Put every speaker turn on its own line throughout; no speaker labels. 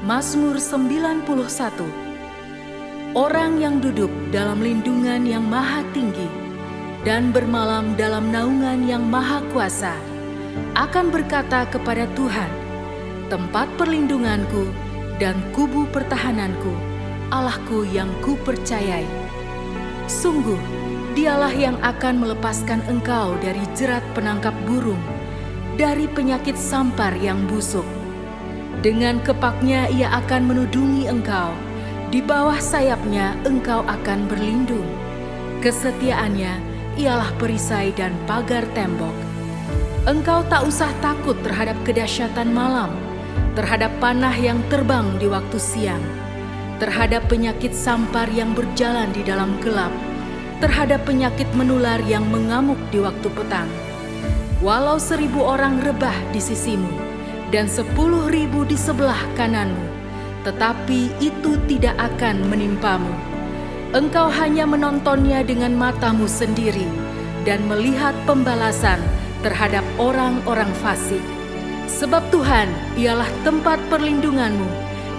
Mazmur 91. Orang yang duduk dalam lindungan yang maha tinggi dan bermalam dalam naungan yang maha kuasa akan berkata kepada Tuhan, tempat perlindunganku dan kubu pertahananku, Allahku yang kupercayai. Sungguh, dialah yang akan melepaskan engkau dari jerat penangkap burung, dari penyakit sampar yang busuk. Dengan kepaknya ia akan menudungi engkau, di bawah sayapnya engkau akan berlindung. Kesetiaannya ialah perisai dan pagar tembok. Engkau tak usah takut terhadap kedahsyatan malam, terhadap panah yang terbang di waktu siang, terhadap penyakit sampar yang berjalan di dalam gelap, terhadap penyakit menular yang mengamuk di waktu petang. Walau 1.000 orang rebah di sisimu, dan 10.000 di sebelah kananmu, tetapi itu tidak akan menimpamu. Engkau hanya menontonnya dengan matamu sendiri dan melihat pembalasan terhadap orang-orang fasik. Sebab Tuhan ialah tempat perlindunganmu,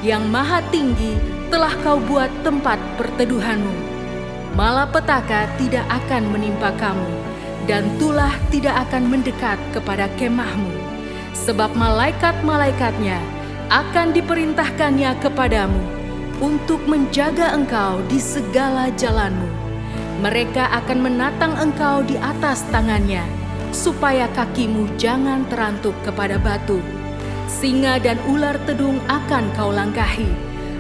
yang maha tinggi telah kau buat tempat perteduhanmu. Malapetaka tidak akan menimpa kamu, dan tulah tidak akan mendekat kepada kemahmu. Sebab malaikat-malaikatnya akan diperintahkannya kepadamu untuk menjaga engkau di segala jalanmu. Mereka akan menatang engkau di atas tangannya, supaya kakimu jangan terantuk kepada batu. Singa dan ular tedung akan kau langkahi.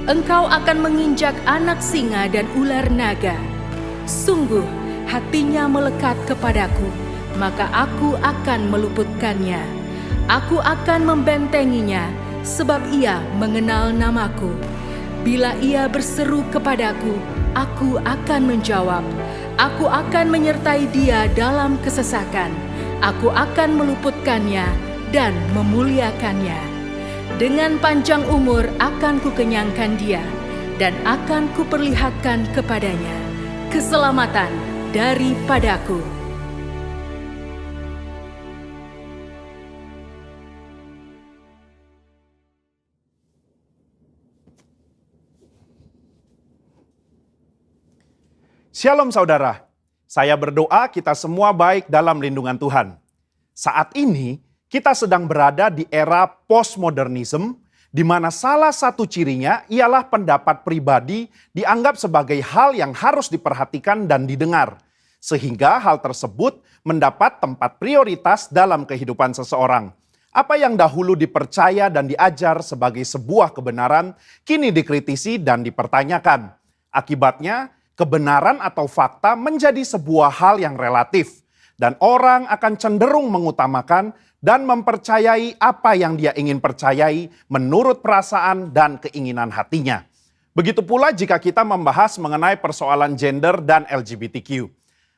Engkau akan menginjak anak singa dan ular naga. Sungguh, hatinya melekat kepadaku, maka aku akan meluputkannya. Aku akan membentenginya, sebab ia mengenal namaku. Bila ia berseru kepadaku, aku akan menjawab. Aku akan menyertai dia dalam kesesakan. Aku akan meluputkannya dan memuliakannya. Dengan panjang umur akan kukenyangkan dia, dan akan kuperlihatkan kepadanya keselamatan daripadaku.
Shalom saudara, saya berdoa kita semua baik dalam lindungan Tuhan. Saat ini kita sedang berada di era postmodernism, di mana salah satu cirinya ialah pendapat pribadi dianggap sebagai hal yang harus diperhatikan dan didengar, sehingga hal tersebut mendapat tempat prioritas dalam kehidupan seseorang. Apa yang dahulu dipercaya dan diajar sebagai sebuah kebenaran, kini dikritisi dan dipertanyakan. Akibatnya, kebenaran atau fakta menjadi sebuah hal yang relatif, dan orang akan cenderung mengutamakan dan mempercayai apa yang dia ingin percayai menurut perasaan dan keinginan hatinya. Begitu pula jika kita membahas mengenai persoalan gender dan LGBTQ.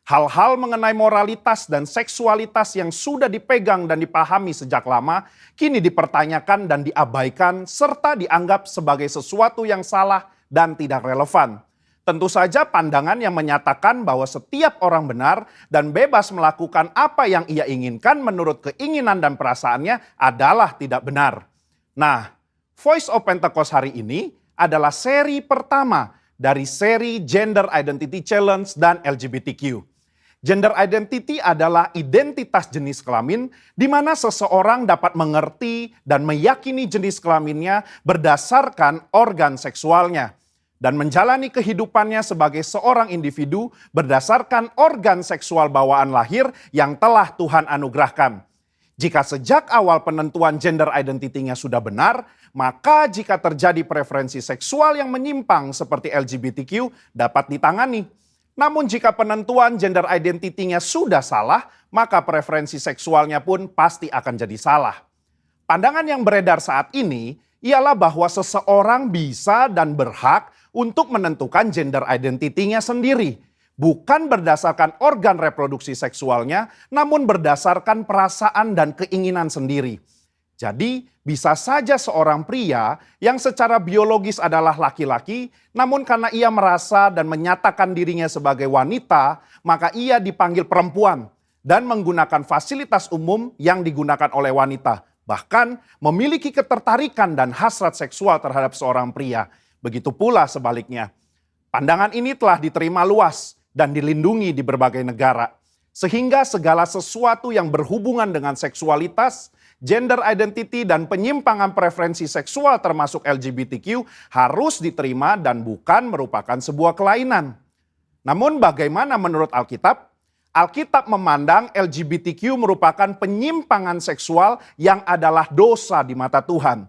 Hal-hal mengenai moralitas dan seksualitas yang sudah dipegang dan dipahami sejak lama, kini dipertanyakan dan diabaikan serta dianggap sebagai sesuatu yang salah dan tidak relevan. Tentu saja pandangan yang menyatakan bahwa setiap orang benar dan bebas melakukan apa yang ia inginkan menurut keinginan dan perasaannya adalah tidak benar. Nah, Voice of Pentecost hari ini adalah seri pertama dari seri Gender Identity Challenge dan LGBTQ. Gender identity adalah identitas jenis kelamin di mana seseorang dapat mengerti dan meyakini jenis kelaminnya berdasarkan organ seksualnya, dan menjalani kehidupannya sebagai seorang individu berdasarkan organ seksual bawaan lahir yang telah Tuhan anugerahkan. Jika sejak awal penentuan gender identity-nya sudah benar, maka jika terjadi preferensi seksual yang menyimpang seperti LGBTQ dapat ditangani. Namun jika penentuan gender identity-nya sudah salah, maka preferensi seksualnya pun pasti akan jadi salah. Pandangan yang beredar saat ini ialah bahwa seseorang bisa dan berhak untuk menentukan gender identity-nya sendiri. Bukan berdasarkan organ reproduksi seksualnya, namun berdasarkan perasaan dan keinginan sendiri. Jadi bisa saja seorang pria yang secara biologis adalah laki-laki, namun karena ia merasa dan menyatakan dirinya sebagai wanita, maka ia dipanggil perempuan dan menggunakan fasilitas umum yang digunakan oleh wanita. bahkan memiliki ketertarikan dan hasrat seksual terhadap seorang pria. Begitu pula sebaliknya. Pandangan ini telah diterima luas dan dilindungi di berbagai negara. Sehingga segala sesuatu yang berhubungan dengan seksualitas, gender identity, dan penyimpangan preferensi seksual termasuk LGBTQ harus diterima dan bukan merupakan sebuah kelainan. Namun bagaimana menurut Alkitab? Alkitab memandang LGBTQ merupakan penyimpangan seksual yang adalah dosa di mata Tuhan.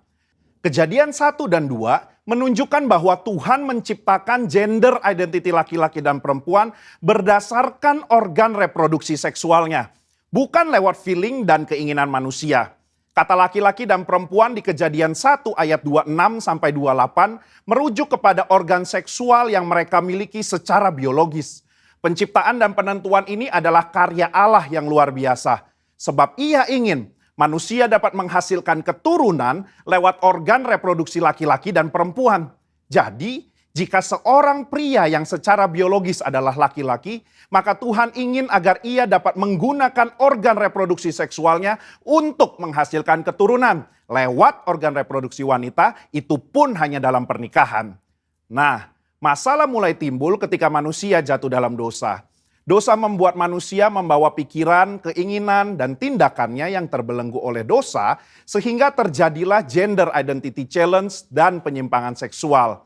Kejadian 1 dan 2 menunjukkan bahwa Tuhan menciptakan gender identity laki-laki dan perempuan berdasarkan organ reproduksi seksualnya, bukan lewat feeling dan keinginan manusia. Kata laki-laki dan perempuan di Kejadian 1 ayat 26 sampai 28 merujuk kepada organ seksual yang mereka miliki secara biologis. Penciptaan dan penentuan ini adalah karya Allah yang luar biasa, sebab Ia ingin manusia dapat menghasilkan keturunan lewat organ reproduksi laki-laki dan perempuan. Jadi, jika seorang pria yang secara biologis adalah laki-laki, maka Tuhan ingin agar ia dapat menggunakan organ reproduksi seksualnya untuk menghasilkan keturunan lewat organ reproduksi wanita, itu pun hanya dalam pernikahan. Nah, masalah mulai timbul ketika manusia jatuh dalam dosa. Dosa membuat manusia membawa pikiran, keinginan, dan tindakannya yang terbelenggu oleh dosa, sehingga terjadilah gender identity challenge dan penyimpangan seksual.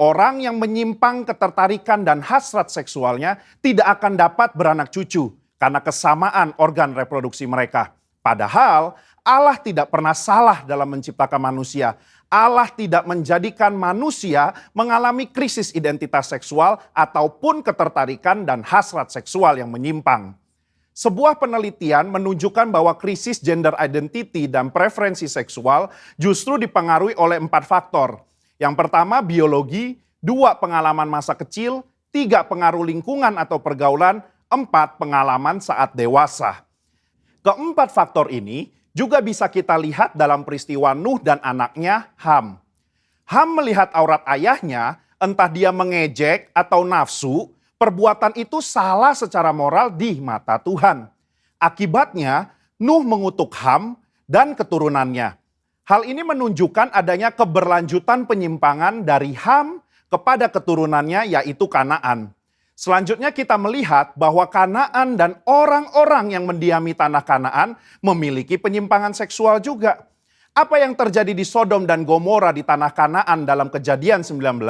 Orang yang menyimpang ketertarikan dan hasrat seksualnya tidak akan dapat beranak cucu karena kesamaan organ reproduksi mereka. Padahal Allah tidak pernah salah dalam menciptakan manusia. Allah tidak menjadikan manusia mengalami krisis identitas seksual ataupun ketertarikan dan hasrat seksual yang menyimpang. Sebuah penelitian menunjukkan bahwa krisis gender identity dan preferensi seksual justru dipengaruhi oleh 4 faktor. Yang pertama biologi, 2 pengalaman masa kecil, 3 pengaruh lingkungan atau pergaulan, 4 pengalaman saat dewasa. Keempat faktor ini juga bisa kita lihat dalam peristiwa Nuh dan anaknya Ham. Ham melihat aurat ayahnya, entah dia mengejek atau nafsu, perbuatan itu salah secara moral di mata Tuhan. Akibatnya, Nuh mengutuk Ham dan keturunannya. Hal ini menunjukkan adanya keberlanjutan penyimpangan dari Ham kepada keturunannya yaitu Kanaan. Selanjutnya kita melihat bahwa Kanaan dan orang-orang yang mendiami tanah Kanaan memiliki penyimpangan seksual juga. Apa yang terjadi di Sodom dan Gomora di tanah Kanaan dalam Kejadian 19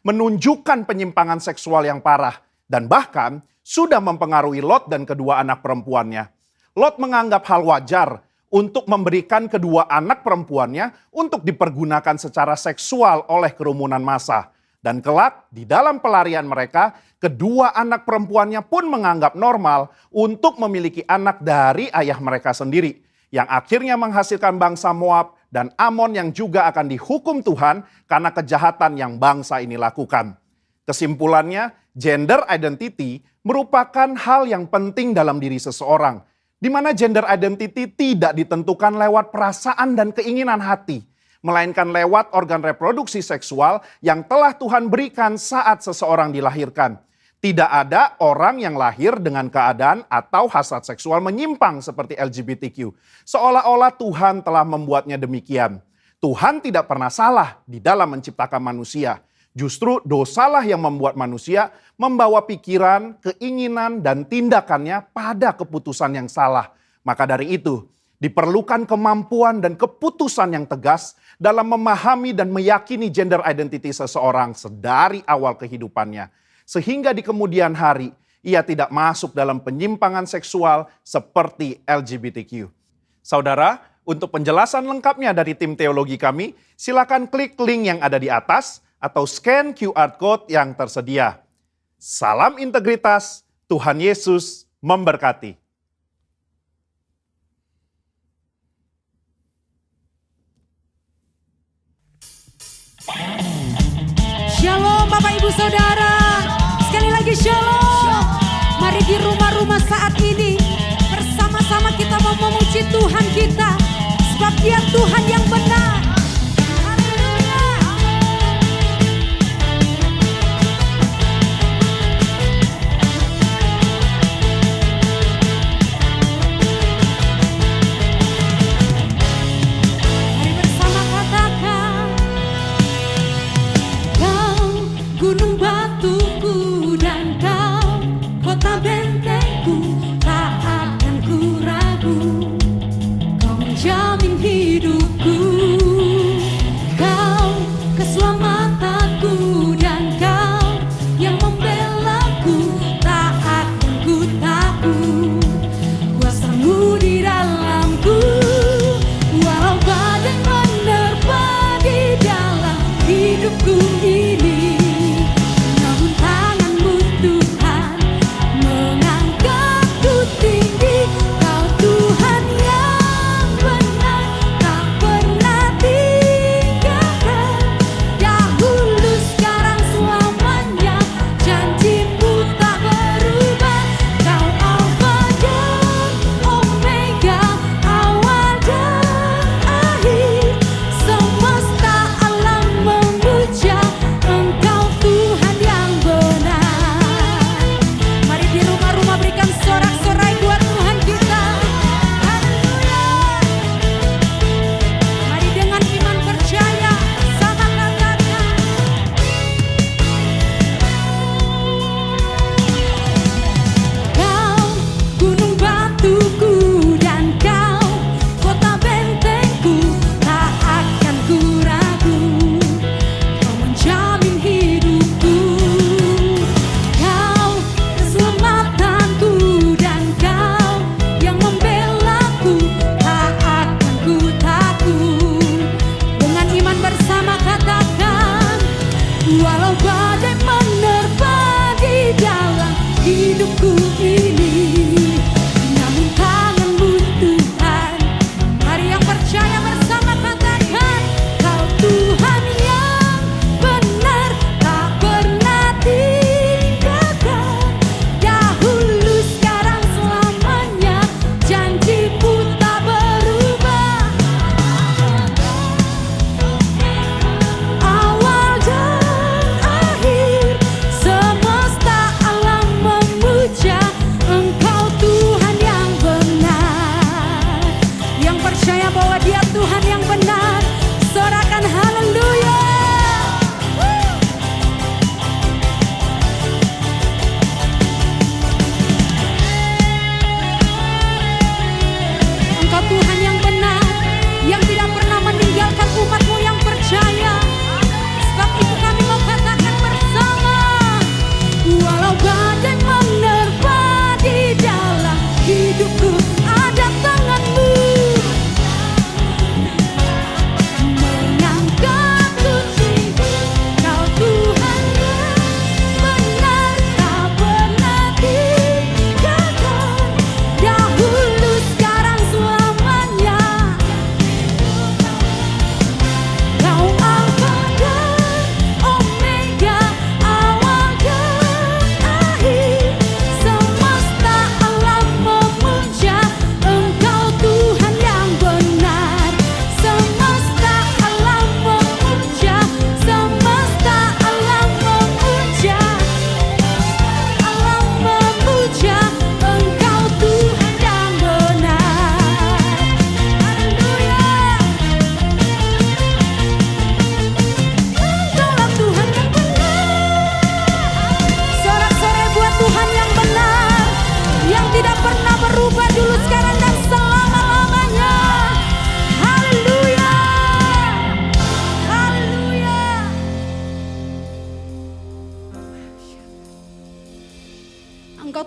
menunjukkan penyimpangan seksual yang parah dan bahkan sudah mempengaruhi Lot dan kedua anak perempuannya. Lot menganggap hal wajar untuk memberikan kedua anak perempuannya untuk dipergunakan secara seksual oleh kerumunan massa. Dan kelak di dalam pelarian mereka, kedua anak perempuannya pun menganggap normal untuk memiliki anak dari ayah mereka sendiri. Yang akhirnya menghasilkan bangsa Moab dan Amon yang juga akan dihukum Tuhan karena kejahatan yang bangsa ini lakukan. Kesimpulannya, gender identity merupakan hal yang penting dalam diri seseorang. Di mana gender identity tidak ditentukan lewat perasaan dan keinginan hati, melainkan lewat organ reproduksi seksual yang telah Tuhan berikan saat seseorang dilahirkan. Tidak ada orang yang lahir dengan keadaan atau hasrat seksual menyimpang seperti LGBTQ. Seolah-olah Tuhan telah membuatnya demikian. Tuhan tidak pernah salah di dalam menciptakan manusia. Justru dosalah yang membuat manusia membawa pikiran, keinginan, dan tindakannya pada keputusan yang salah. Maka dari itu, diperlukan kemampuan dan keputusan yang tegas dalam memahami dan meyakini gender identity seseorang sedari awal kehidupannya. Sehingga di kemudian hari ia tidak masuk dalam penyimpangan seksual seperti LGBTQ. Saudara, untuk penjelasan lengkapnya dari tim teologi kami, silakan klik link yang ada di atas atau scan QR Code yang tersedia. Salam integritas, Tuhan Yesus memberkati.
Shalom Bapak Ibu Saudara, sekali lagi shalom. Mari di rumah-rumah saat ini bersama-sama kita mau memuji Tuhan kita, sebab Dia Tuhan yang benar. Haleluya.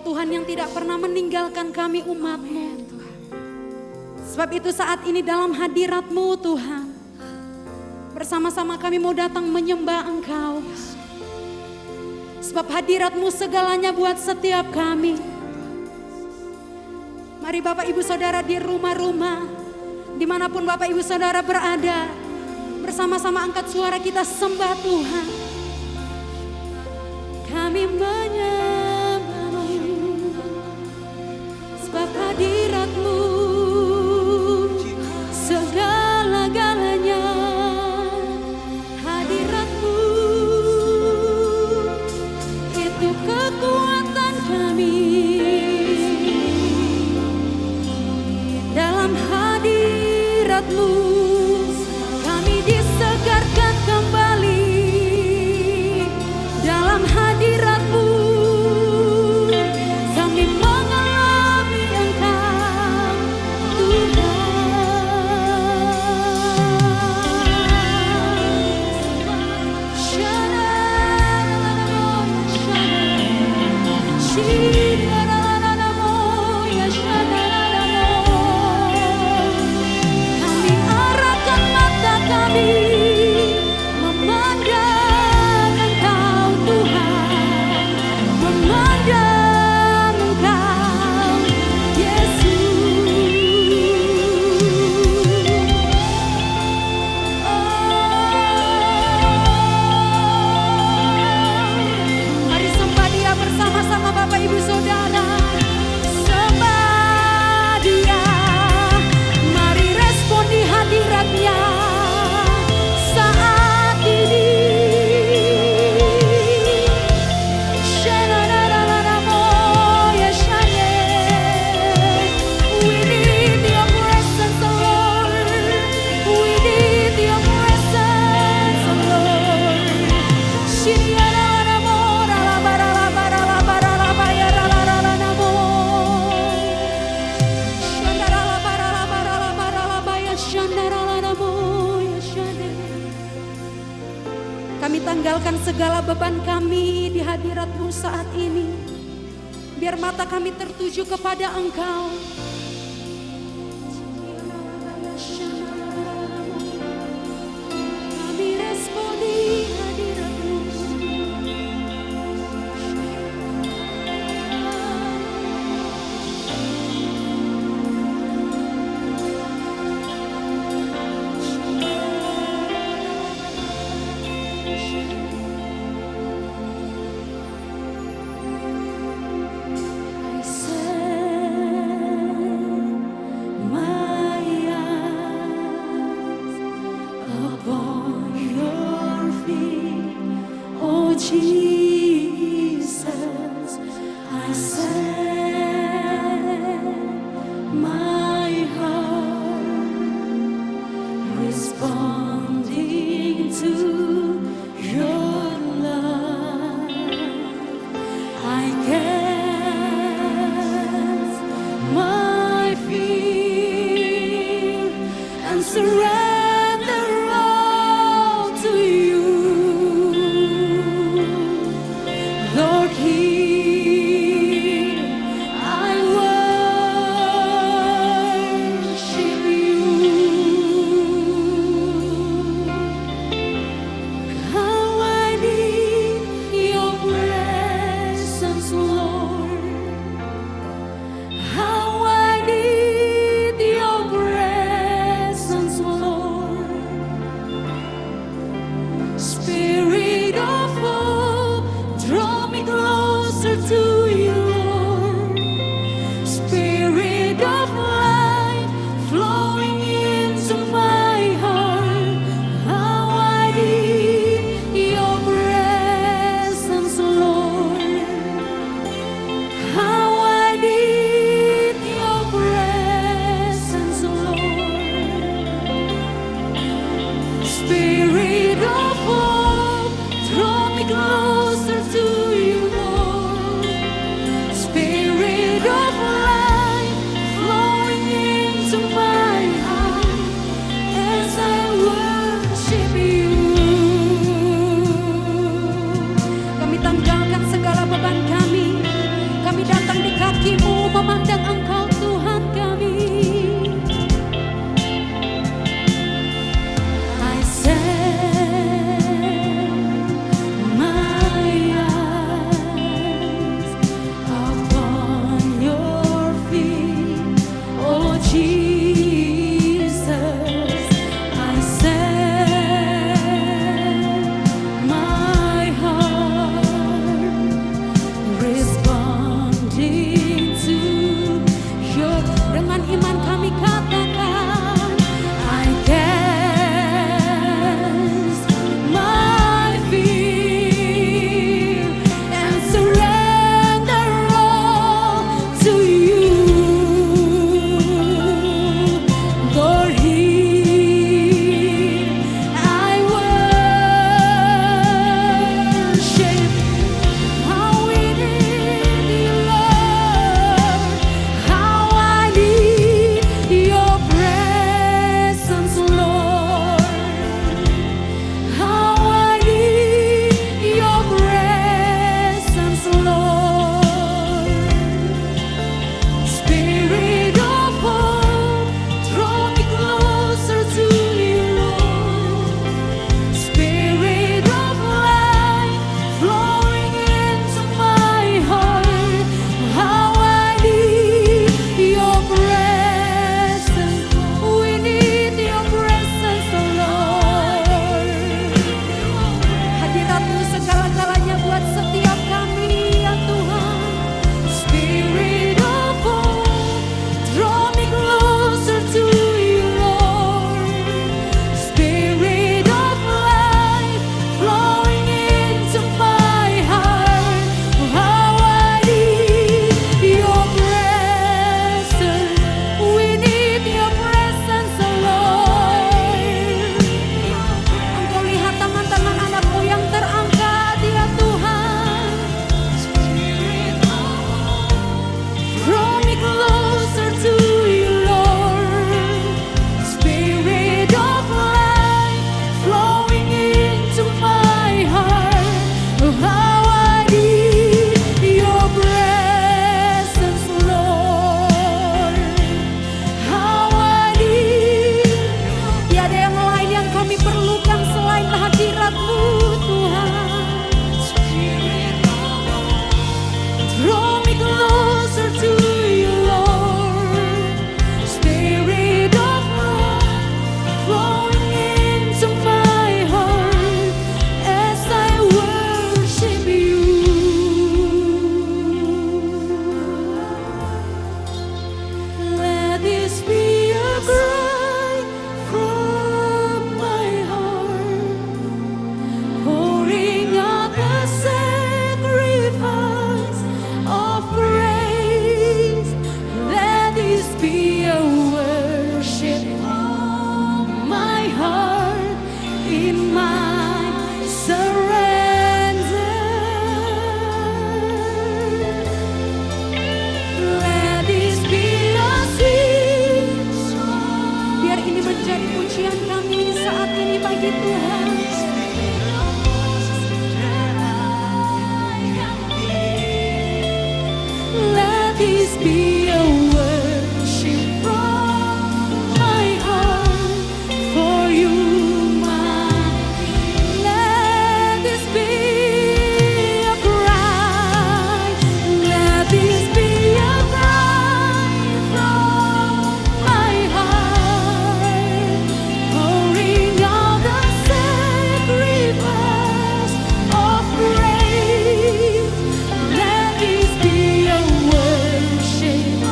Tuhan yang tidak pernah meninggalkan kami umat-Mu. Sebab itu saat ini dalam hadirat-Mu Tuhan, bersama-sama kami mau datang menyembah Engkau. Sebab hadirat-Mu segalanya buat setiap kami. Mari Bapak Ibu Saudara di rumah-rumah, dimanapun Bapak Ibu Saudara berada, bersama-sama angkat suara kita sembah Tuhan. Kami menyembah-Mu, sebab hadirat-Mu segala-galanya. Hadirat-Mu itu kekuatan kami. Dalam hadirat-Mu kami disegarkan kembali. Dalam hadirat-Mu kami mengalami Engkau Tuhan. Kami arahkan mata kami memandang Engkau Tuhan, memandang Engkau Yesus. Mari sembah Dia bersama-sama Bapak Ibu Saudara. Sembah Dia, mari respon di hadirat-Nya saat ini. We need Your presence, oh Lord. We need Your presence, oh Lord. Kami tanggalkan segala beban kami di hadirat-Mu saat ini. Biar mata kami tertuju kepada Engkau. Kami respon di hadirat-Mu. I set my eyes upon Your feet, oh Jesus. I set my heart responding to Your love. I cast my fear and surrender all to You. Lord, here I worship You. lagi Tuhan. Let this be a worship from my heart for you, my. Let this be a cry. Let this be a cry from my heart, pouring out the sacrifice of praise. Let this be a worship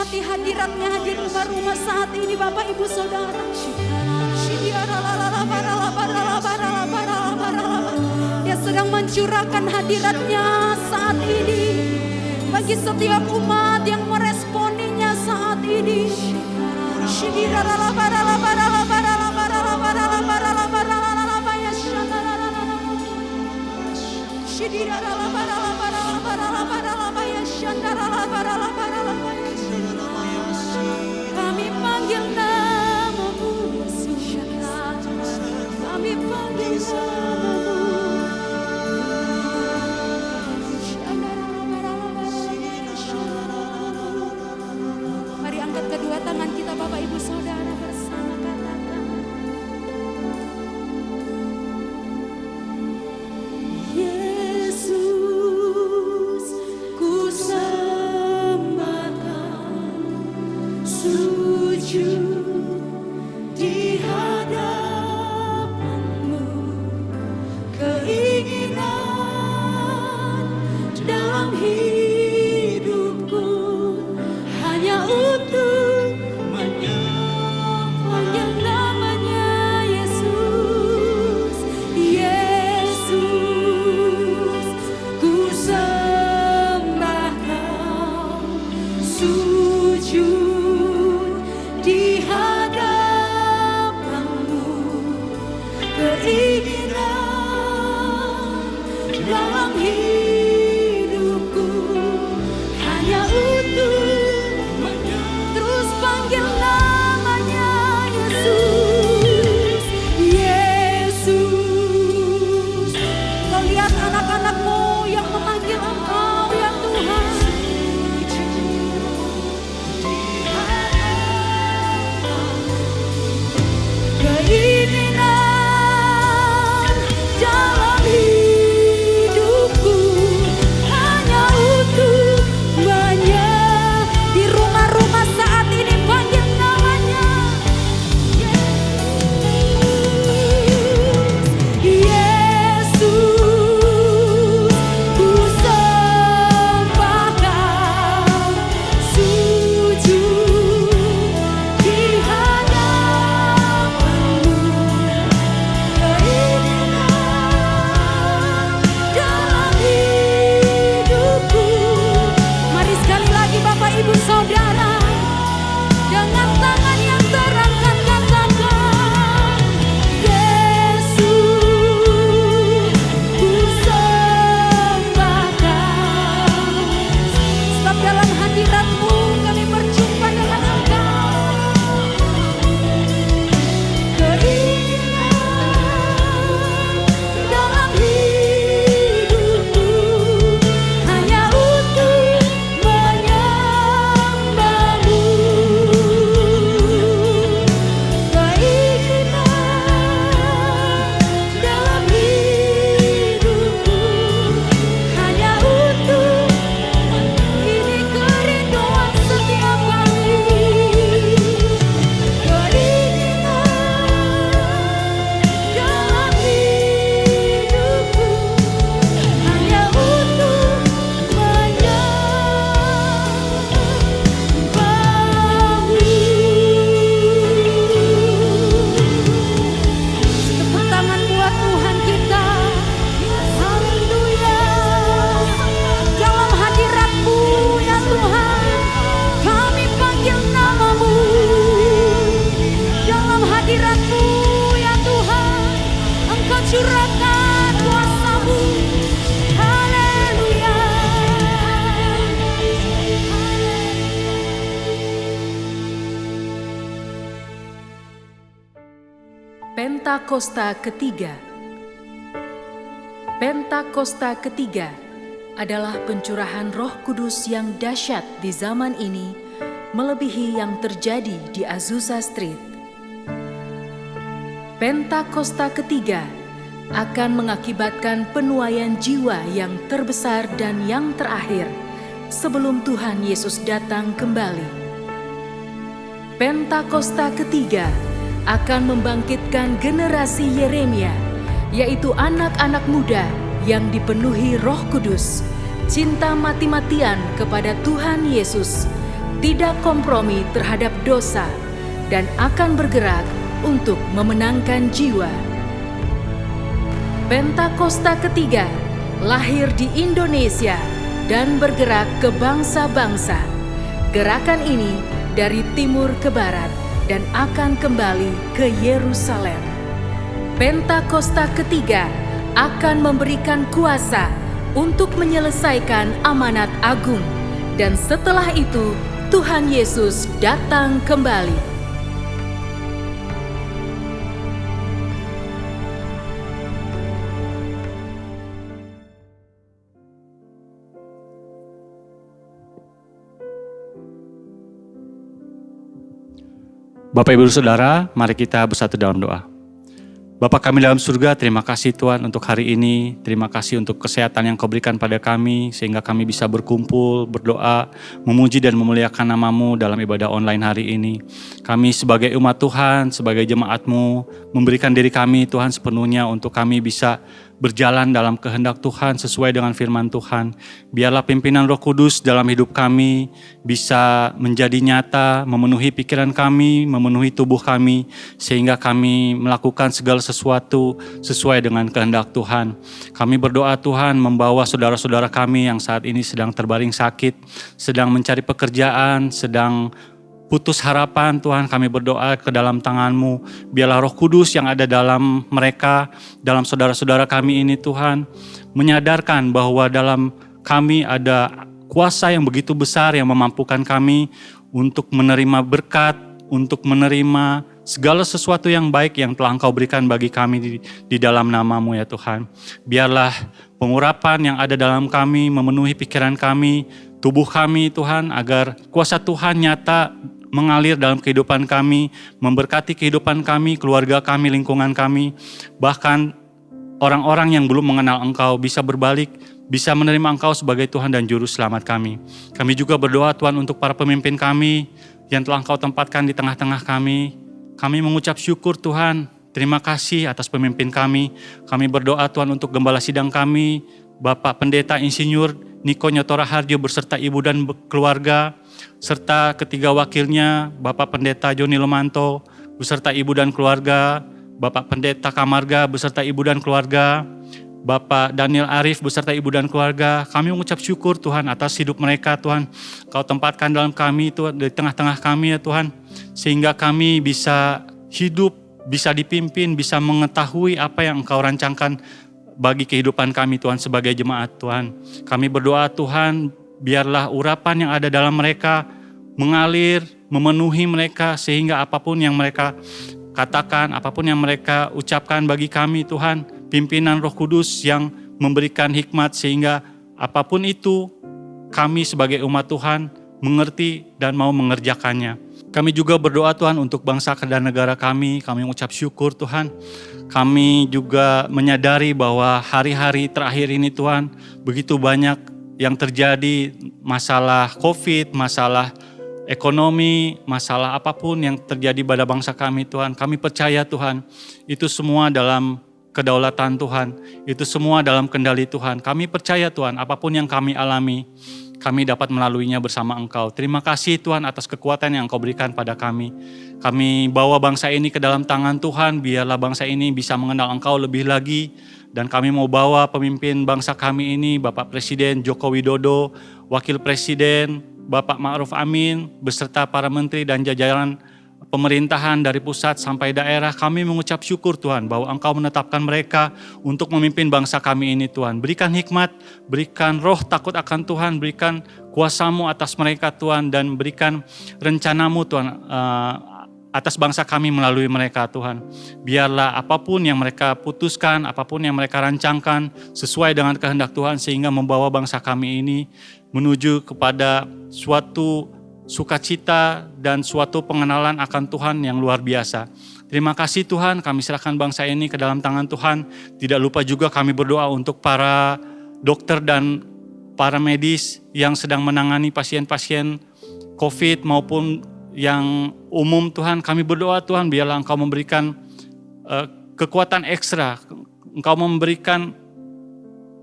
menikmati hadiratnya di rumah-rumah saat ini Bapak Ibu Saudara. Dia sedang mencurahkan hadiratnya saat ini bagi setiap umat yang meresponinya saat ini. Kami panggil namamu, kami panggil namamu. Mari angkat kedua tangan kita Bapak Ibu Saudara bersama katakan, Yesus, ku sembah Kau, sujud di hadapan-Mu, keinginan dalam hidupku hanya untuk panggil namanya Yesus. Yesus, ku sembah Kau, sujud di hadapan-Mu, keinginan dalam hidupku hanya untuk terus panggil namanya Yesus. Yesus, Kau lihat anak-anak-Mu yang memanggil Engkau ya Tuhan. Keinginan dalam hidupku hanya untuk di rumah-rumah saat ini panggil namanya Yesus. Ku sembah Kau, sujud di hadapan-Mu, keinginan dalam hidupku. Mari sekali lagi Bapak Ibu Saudara, dengan tangan yang terangkat katakan, Yesus, ku sembah Kau. Sebab dalam hadirat-Mu kami berjumpa dengan Engkau. Keinginan dalam hidupku hanya untuk menyembah-Mu. Keinginan dalam hidupku hanya untuk ini kerinduan setiap kami. Keinginan dalam hidupku hanya untuk menyembah-Mu. Tepuk tangan buat Tuhan kita. Haleluya. Dalam hadirat-Mu ya Tuhan, kami panggil namamu. Dalam hadirat-Mu ya Tuhan, Engkau curahkan kuasa-Mu. Haleluya.
Pentakosta ketiga. Pentakosta ketiga adalah pencurahan Roh Kudus yang dahsyat di zaman ini, melebihi yang terjadi di Azusa Street. Pentakosta ketiga akan mengakibatkan penuaian jiwa yang terbesar dan yang terakhir sebelum Tuhan Yesus datang kembali. Pentakosta ketiga akan membangkitkan generasi Yeremia, yaitu anak-anak muda yang dipenuhi Roh Kudus, cinta mati-matian kepada Tuhan Yesus, tidak kompromi terhadap dosa, dan akan bergerak untuk memenangkan jiwa. Pentakosta ketiga lahir di Indonesia dan bergerak ke bangsa-bangsa. Gerakan ini dari timur ke barat dan akan kembali ke Yerusalem. Pentakosta ketiga akan memberikan kuasa untuk menyelesaikan amanat agung, dan setelah itu Tuhan Yesus datang kembali.
Bapak Ibu Saudara, mari kita bersatu dalam doa. Bapa kami dalam surga, terima kasih Tuhan untuk hari ini. Terima kasih untuk kesehatan yang Kau berikan pada kami, sehingga kami bisa berkumpul, berdoa, memuji dan memuliakan nama-Mu dalam ibadah online hari ini. Kami sebagai umat Tuhan, sebagai jemaat-Mu, memberikan diri kami Tuhan sepenuhnya untuk kami bisa berjalan dalam kehendak Tuhan sesuai dengan firman Tuhan. Biarlah pimpinan Roh Kudus dalam hidup kami bisa menjadi nyata, memenuhi pikiran kami, memenuhi tubuh kami, sehingga kami melakukan segala sesuatu sesuai dengan kehendak Tuhan. Kami berdoa Tuhan membawa saudara-saudara kami yang saat ini sedang terbaring sakit, sedang mencari pekerjaan, sedang putus harapan. Tuhan, kami berdoa ke dalam tangan-Mu. Biarlah Roh Kudus yang ada dalam mereka, dalam saudara-saudara kami ini Tuhan, menyadarkan bahwa dalam kami ada kuasa yang begitu besar yang memampukan kami untuk menerima berkat, untuk menerima segala sesuatu yang baik yang telah Engkau berikan bagi kami di dalam nama-Mu ya Tuhan. Biarlah pengurapan yang ada dalam kami memenuhi pikiran kami, tubuh kami Tuhan, agar kuasa Tuhan nyata mengalir dalam kehidupan kami, memberkati kehidupan kami, keluarga kami, lingkungan kami. Bahkan orang-orang yang belum mengenal Engkau bisa berbalik, bisa menerima Engkau sebagai Tuhan dan Juru Selamat kami. Kami juga berdoa Tuhan untuk para pemimpin kami yang telah Engkau tempatkan di tengah-tengah kami. Kami mengucap syukur Tuhan, terima kasih atas pemimpin kami. Kami berdoa Tuhan untuk gembala sidang kami, Bapak Pendeta Insinyur Niko Nyotora Harjo beserta ibu dan keluarga, serta ketiga wakilnya, Bapak Pendeta Joni Lemanto beserta ibu dan keluarga, Bapak Pendeta Kamarga beserta ibu dan keluarga, Bapak Daniel Arif beserta ibu dan keluarga. Kami mengucap syukur Tuhan atas hidup mereka Tuhan. Kau tempatkan dalam kami Tuhan, di tengah-tengah kami ya Tuhan, sehingga kami bisa hidup, bisa dipimpin, bisa mengetahui apa yang Engkau rancangkan bagi kehidupan kami Tuhan sebagai jemaat Tuhan. Kami berdoa Tuhan, biarlah urapan yang ada dalam mereka mengalir, memenuhi mereka, sehingga apapun yang mereka katakan, apapun yang mereka ucapkan bagi kami Tuhan, pimpinan Roh Kudus yang memberikan hikmat, sehingga apapun itu kami sebagai umat Tuhan mengerti dan mau mengerjakannya. Kami juga berdoa Tuhan untuk bangsa dan negara kami mengucap syukur Tuhan. Kami juga menyadari bahwa hari-hari terakhir ini Tuhan, begitu banyak yang terjadi, masalah COVID, masalah ekonomi, masalah apapun yang terjadi pada bangsa kami Tuhan. Kami percaya Tuhan, itu semua dalam kedaulatan Tuhan, itu semua dalam kendali Tuhan. Kami percaya Tuhan, apapun yang kami alami, kami dapat melaluinya bersama Engkau. Terima kasih Tuhan atas kekuatan yang Engkau berikan pada kami. Kami bawa bangsa ini ke dalam tangan Tuhan, biarlah bangsa ini bisa mengenal Engkau lebih lagi. Dan kami mau bawa pemimpin bangsa kami ini, Bapak Presiden Joko Widodo, Wakil Presiden Bapak Ma'ruf Amin, beserta para menteri dan jajaran pemerintahan dari pusat sampai daerah. Kami mengucap syukur Tuhan bahwa Engkau menetapkan mereka untuk memimpin bangsa kami ini Tuhan. Berikan hikmat, berikan roh takut akan Tuhan, berikan kuasa-Mu atas mereka Tuhan, dan berikan rencana-Mu Tuhan atas bangsa kami melalui mereka Tuhan. Biarlah apapun yang mereka putuskan, apapun yang mereka rancangkan sesuai dengan kehendak Tuhan, sehingga membawa bangsa kami ini menuju kepada suatu sukacita dan suatu pengenalan akan Tuhan yang luar biasa. Terima kasih Tuhan, kami serahkan bangsa ini ke dalam tangan Tuhan. Tidak lupa juga kami berdoa untuk para dokter dan para medis yang sedang menangani pasien-pasien COVID maupun yang umum Tuhan. Kami berdoa Tuhan, biarlah Engkau memberikan kekuatan ekstra, Engkau memberikan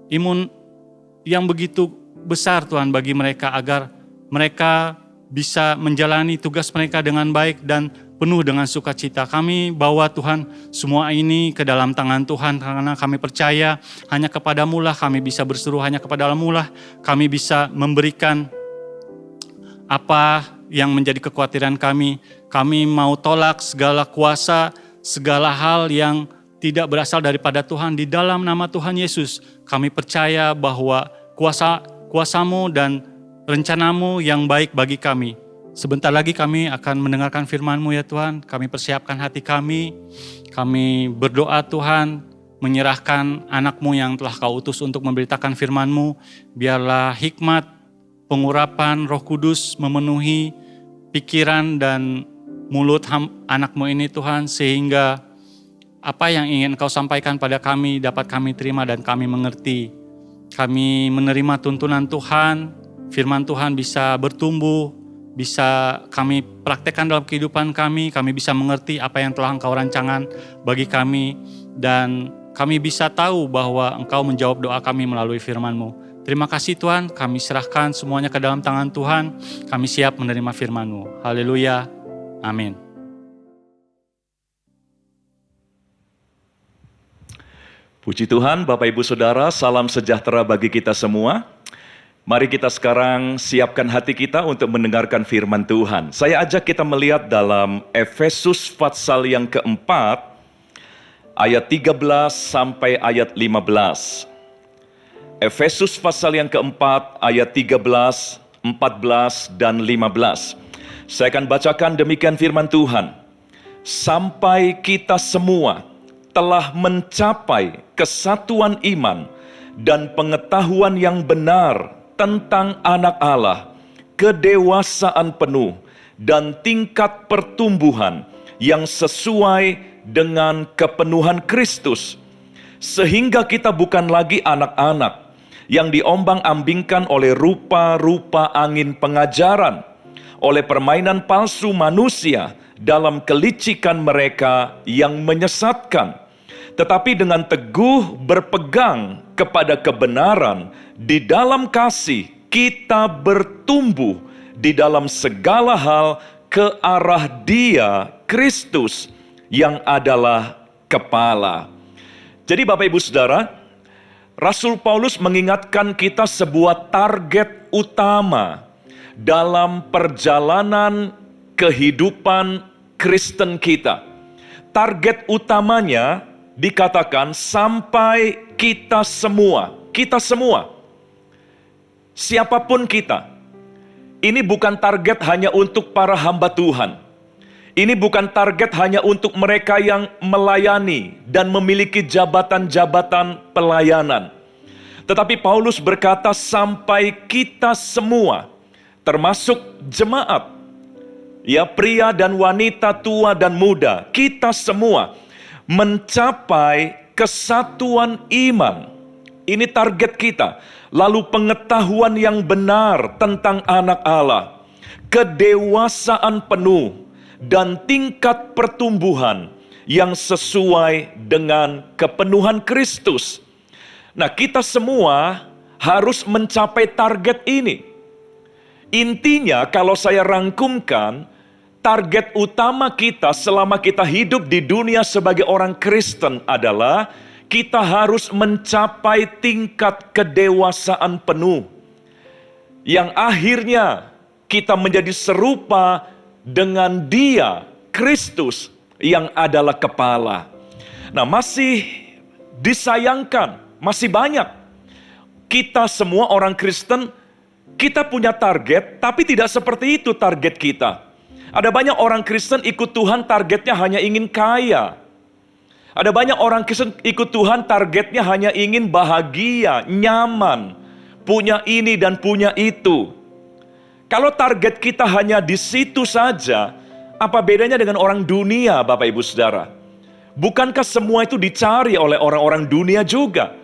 imun yang begitu besar Tuhan bagi mereka, agar mereka bisa menjalani tugas mereka dengan baik dan penuh dengan sukacita. Kami bawa Tuhan semua ini ke dalam tangan Tuhan, karena kami percaya hanya kepadamu lah kami bisa berseru, hanya kepadamu lah kami bisa memberikan apa yang menjadi kekhawatiran kami. Kami mau tolak segala kuasa, segala hal yang tidak berasal daripada Tuhan. Di dalam nama Tuhan Yesus, kami percaya bahwa kuasa-Mu dan rencana-Mu yang baik bagi kami. Sebentar lagi kami akan mendengarkan firman-Mu ya Tuhan. Kami persiapkan hati kami. Kami berdoa Tuhan, menyerahkan anak-Mu yang telah Kau utus untuk memberitakan firman-Mu. Biarlah hikmat, pengurapan Roh Kudus memenuhi pikiran dan mulut anak-Mu ini Tuhan, sehingga apa yang ingin Kau sampaikan pada kami dapat kami terima dan kami mengerti. Kami menerima tuntunan Tuhan, firman Tuhan bisa bertumbuh, bisa kami praktekkan dalam kehidupan kami bisa mengerti apa yang telah Engkau rancangan bagi kami, dan kami bisa tahu bahwa Engkau menjawab doa kami melalui firman-Mu. Terima kasih Tuhan, kami serahkan semuanya ke dalam tangan Tuhan, kami siap menerima firman-Mu. Haleluya, amin.
Puji Tuhan, Bapak Ibu Saudara, salam sejahtera bagi kita semua. Mari kita sekarang siapkan hati kita untuk mendengarkan firman Tuhan. Saya ajak kita melihat dalam Efesus pasal yang keempat, ayat 13 sampai ayat 15. Efesus pasal yang keempat, ayat 13, 14, dan 15. Saya akan bacakan demikian firman Tuhan. Sampai kita semua telah mencapai kesatuan iman dan pengetahuan yang benar tentang anak Allah, kedewasaan penuh dan tingkat pertumbuhan yang sesuai dengan kepenuhan Kristus, sehingga kita bukan lagi anak-anak yang diombang-ambingkan oleh rupa-rupa angin pengajaran, oleh permainan palsu manusia dalam kelicikan mereka yang menyesatkan, tetapi dengan teguh berpegang kepada kebenaran di dalam kasih, kita bertumbuh di dalam segala hal ke arah Dia, Kristus, yang adalah kepala. Jadi Bapak Ibu Saudara, Rasul Paulus mengingatkan kita sebuah target utama dalam perjalanan kehidupan Kristen kita. Target utamanya dikatakan sampai kita semua, siapapun kita. Ini bukan target hanya untuk para hamba Tuhan. Ini bukan target hanya untuk mereka yang melayani dan memiliki jabatan-jabatan pelayanan. Tetapi Paulus berkata sampai kita semua, termasuk jemaat, ya pria dan wanita, tua dan muda, kita semua mencapai kesatuan iman. Ini target kita. Lalu pengetahuan yang benar tentang anak Allah, kedewasaan penuh, dan tingkat pertumbuhan yang sesuai dengan kepenuhan Kristus. Nah, kita semua harus mencapai target ini. Intinya, kalau saya rangkumkan, target utama kita selama kita hidup di dunia sebagai orang Kristen adalah kita harus mencapai tingkat kedewasaan penuh, yang akhirnya kita menjadi serupa dengan Dia, Kristus, yang adalah kepala. Nah, masih disayangkan, masih banyak kita semua orang Kristen, kita punya target, tapi tidak seperti itu target kita. Ada banyak orang Kristen ikut Tuhan targetnya hanya ingin kaya. Ada banyak orang Kristen ikut Tuhan targetnya hanya ingin bahagia, nyaman, punya ini dan punya itu. Kalau target kita hanya di situ saja, apa bedanya dengan orang dunia, Bapak Ibu Saudara? Bukankah semua itu dicari oleh orang-orang dunia juga?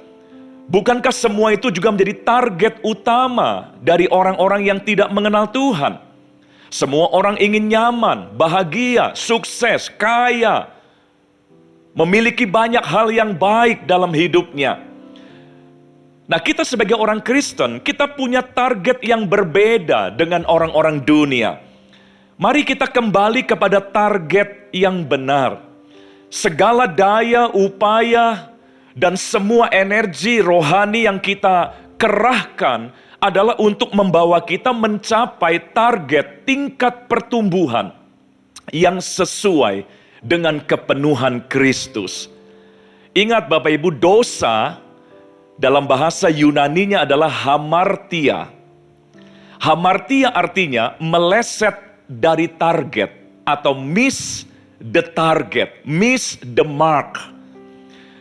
Bukankah semua itu juga menjadi target utama dari orang-orang yang tidak mengenal Tuhan? Semua orang ingin nyaman, bahagia, sukses, kaya, memiliki banyak hal yang baik dalam hidupnya. Nah, kita sebagai orang Kristen, kita punya target yang berbeda dengan orang-orang dunia. Mari kita kembali kepada target yang benar. Segala daya, upaya, dan semua energi rohani yang kita kerahkan adalah untuk membawa kita mencapai target tingkat pertumbuhan yang sesuai dengan kepenuhan Kristus. Ingat Bapak Ibu, dosa dalam bahasa Yunaninya adalah hamartia. Hamartia artinya meleset dari target atau miss the target, miss the mark.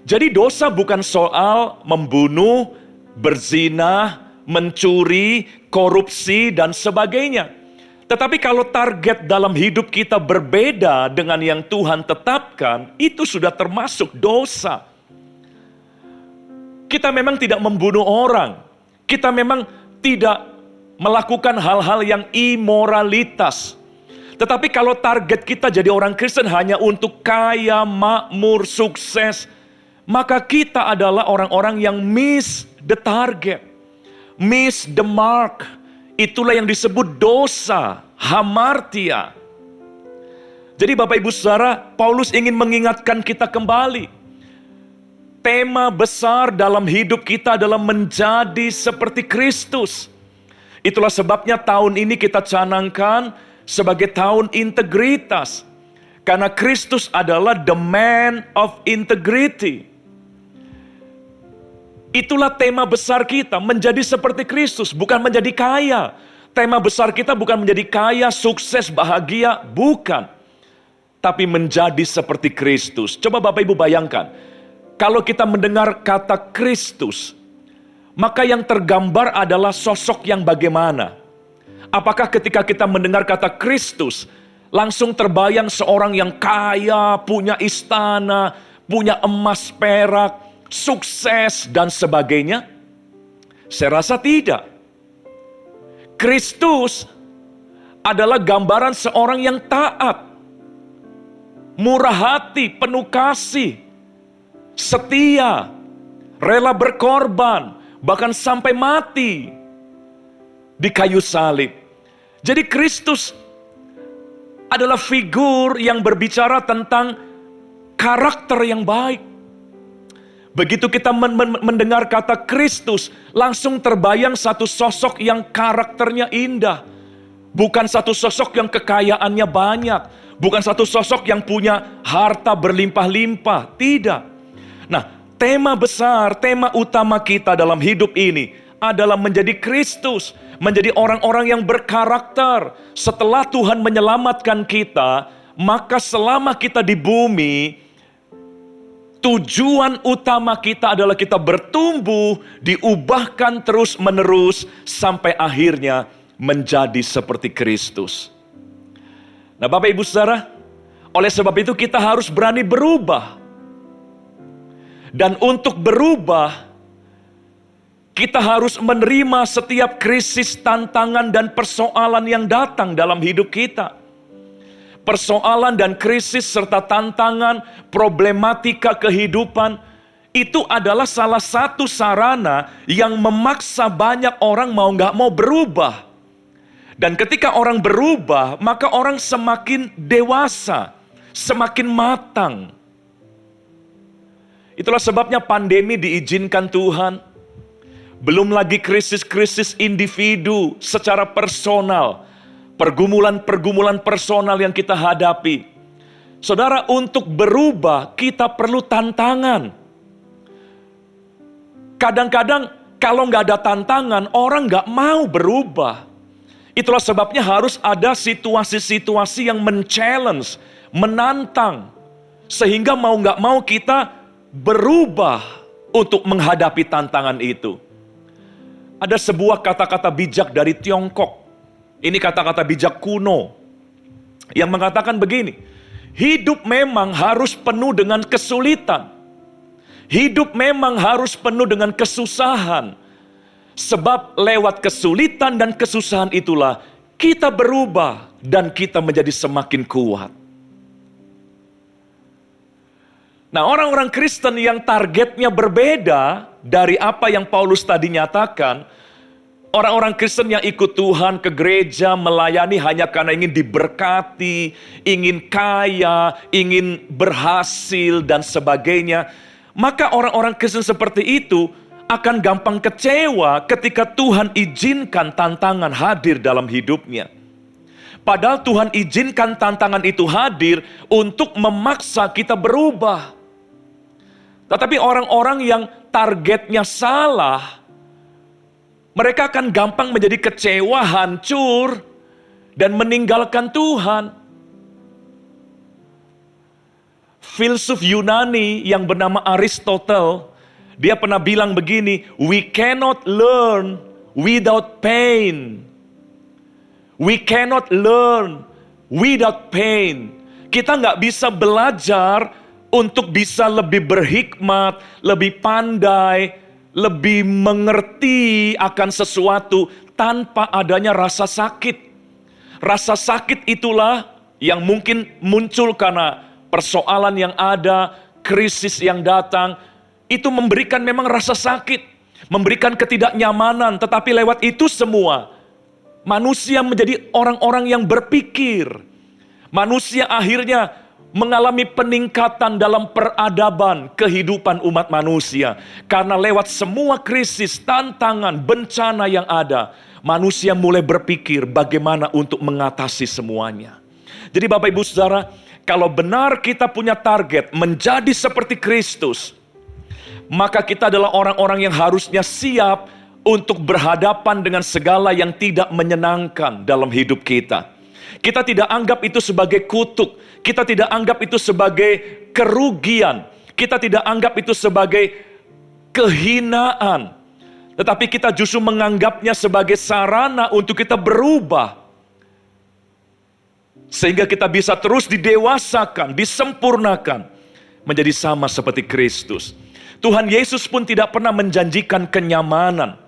Jadi dosa bukan soal membunuh, berzina, mencuri, korupsi, dan sebagainya. Tetapi kalau target dalam hidup kita berbeda dengan yang Tuhan tetapkan, itu sudah termasuk dosa. Kita memang tidak membunuh orang. Kita memang tidak melakukan hal-hal yang imoralitas. Tetapi kalau target kita jadi orang Kristen hanya untuk kaya, makmur, sukses, maka kita adalah orang-orang yang miss the target, miss the mark. Itulah yang disebut dosa, hamartia. Jadi Bapak Ibu Saudara, Paulus ingin mengingatkan kita kembali. Tema besar dalam hidup kita adalah menjadi seperti Kristus. Itulah sebabnya tahun ini kita canangkan sebagai tahun integritas. Karena Kristus adalah the man of integrity. Itulah tema besar kita, menjadi seperti Kristus, bukan menjadi kaya. Tema besar kita bukan menjadi kaya, sukses, bahagia, bukan. Tapi menjadi seperti Kristus. Coba Bapak Ibu bayangkan, kalau kita mendengar kata Kristus, maka yang tergambar adalah sosok yang bagaimana? Apakah ketika kita mendengar kata Kristus, langsung terbayang seorang yang kaya, punya istana, punya emas perak, sukses, dan sebagainya? Saya rasa tidak. Kristus adalah gambaran seorang yang taat, murah hati, penuh kasih, setia, rela berkorban, bahkan sampai mati di kayu salib. Jadi Kristus adalah figur yang berbicara tentang karakter yang baik. Begitu kita mendengar kata Kristus, langsung terbayang satu sosok yang karakternya indah. Bukan satu sosok yang kekayaannya banyak. Bukan satu sosok yang punya harta berlimpah-limpah. Tidak. Nah, tema besar, tema utama kita dalam hidup ini adalah menjadi Kristus, menjadi orang-orang yang berkarakter. Setelah Tuhan menyelamatkan kita, maka selama kita di bumi, tujuan utama kita adalah kita bertumbuh, diubahkan terus-menerus sampai akhirnya menjadi seperti Kristus. Nah, Bapak Ibu Saudara, oleh sebab itu kita harus berani berubah. Dan untuk berubah, kita harus menerima setiap krisis, tantangan, dan persoalan yang datang dalam hidup kita. Persoalan dan krisis serta tantangan, problematika kehidupan, itu adalah salah satu sarana yang memaksa banyak orang mau nggak mau berubah. Dan ketika orang berubah, maka orang semakin dewasa, semakin matang. Itulah sebabnya pandemi diizinkan Tuhan. Belum lagi krisis-krisis individu secara personal. Pergumulan-pergumulan personal yang kita hadapi. Saudara, untuk berubah kita perlu tantangan. Kadang-kadang kalau nggak ada tantangan, orang nggak mau berubah. Itulah sebabnya harus ada situasi-situasi yang men-challenge, menantang. Sehingga mau nggak mau kita berubah untuk menghadapi tantangan itu. Ada sebuah kata-kata bijak dari Tiongkok. Ini kata-kata bijak kuno yang mengatakan begini, hidup memang harus penuh dengan kesulitan. Hidup memang harus penuh dengan kesusahan. Sebab lewat kesulitan dan kesusahan itulah kita berubah dan kita menjadi semakin kuat. Nah, orang-orang Kristen yang targetnya berbeda dari apa yang Paulus tadi nyatakan, orang-orang Kristen yang ikut Tuhan ke gereja, melayani hanya karena ingin diberkati, ingin kaya, ingin berhasil, dan sebagainya. Maka orang-orang Kristen seperti itu akan gampang kecewa ketika Tuhan izinkan tantangan hadir dalam hidupnya. Padahal Tuhan izinkan tantangan itu hadir untuk memaksa kita berubah. Tetapi orang-orang yang targetnya salah, mereka akan gampang menjadi kecewa, hancur, dan meninggalkan Tuhan. Filsuf Yunani yang bernama Aristotle, dia pernah bilang begini, we cannot learn without pain. We cannot learn without pain. Kita nggak bisa belajar untuk bisa lebih berhikmat, lebih pandai, lebih mengerti akan sesuatu tanpa adanya rasa sakit. Rasa sakit itulah yang mungkin muncul karena persoalan yang ada, krisis yang datang, itu memberikan memang rasa sakit, memberikan ketidaknyamanan, tetapi lewat itu semua, manusia menjadi orang-orang yang berpikir. Manusia akhirnya mengalami peningkatan dalam peradaban kehidupan umat manusia. Karena lewat semua krisis, tantangan, bencana yang ada, manusia mulai berpikir bagaimana untuk mengatasi semuanya. Jadi Bapak Ibu Saudara, kalau benar kita punya target menjadi seperti Kristus, maka kita adalah orang-orang yang harusnya siap untuk berhadapan dengan segala yang tidak menyenangkan dalam hidup kita. Kita tidak anggap itu sebagai kutuk, kita tidak anggap itu sebagai kerugian, kita tidak anggap itu sebagai kehinaan, tetapi kita justru menganggapnya sebagai sarana untuk kita berubah, sehingga kita bisa terus didewasakan, disempurnakan, menjadi sama seperti Kristus. Tuhan Yesus pun tidak pernah menjanjikan kenyamanan.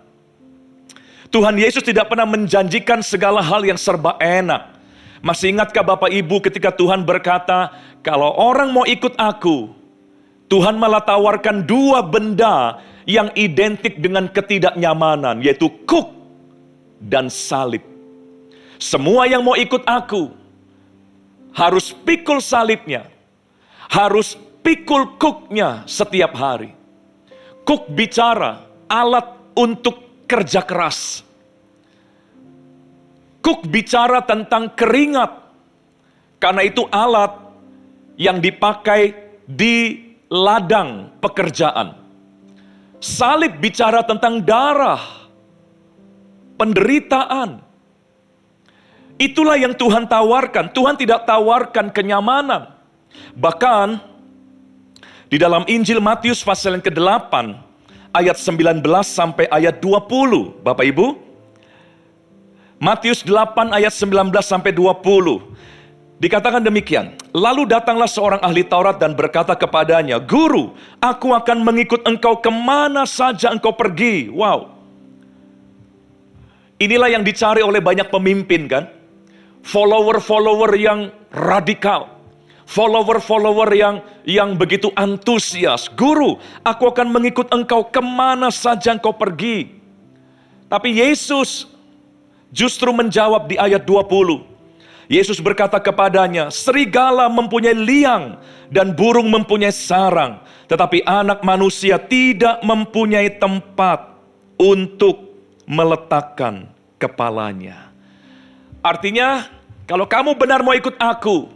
Tuhan Yesus tidak pernah menjanjikan segala hal yang serba enak. Masih ingatkah Bapak Ibu ketika Tuhan berkata, kalau orang mau ikut aku, Tuhan malah tawarkan dua benda yang identik dengan ketidaknyamanan, yaitu kuk dan salib. Semua yang mau ikut aku, harus pikul salibnya, harus pikul kuknya setiap hari. Kuk bicara, alat untuk kerja keras. Kuk bicara tentang keringat, karena itu alat yang dipakai di ladang pekerjaan. Salib bicara tentang darah, penderitaan. Itulah yang Tuhan tawarkan. Tuhan tidak tawarkan kenyamanan. Bahkan di dalam Injil Matius pasal yang ke-8 ayat 19 sampai ayat 20, Bapak Ibu. Matius 8 ayat 19 sampai 20. Dikatakan demikian, lalu datanglah seorang ahli Taurat dan berkata kepadanya, Guru, aku akan mengikut engkau kemana saja engkau pergi. Wow. Inilah yang dicari oleh banyak pemimpin kan. Follower-follower yang radikal. Follower-follower yang begitu antusias. Guru, aku akan mengikut engkau kemana saja engkau pergi. Tapi Yesus justru menjawab di ayat 20. Yesus berkata kepadanya, serigala mempunyai liang dan burung mempunyai sarang, tetapi anak manusia tidak mempunyai tempat untuk meletakkan kepalanya. Artinya, kalau kamu benar mau ikut aku,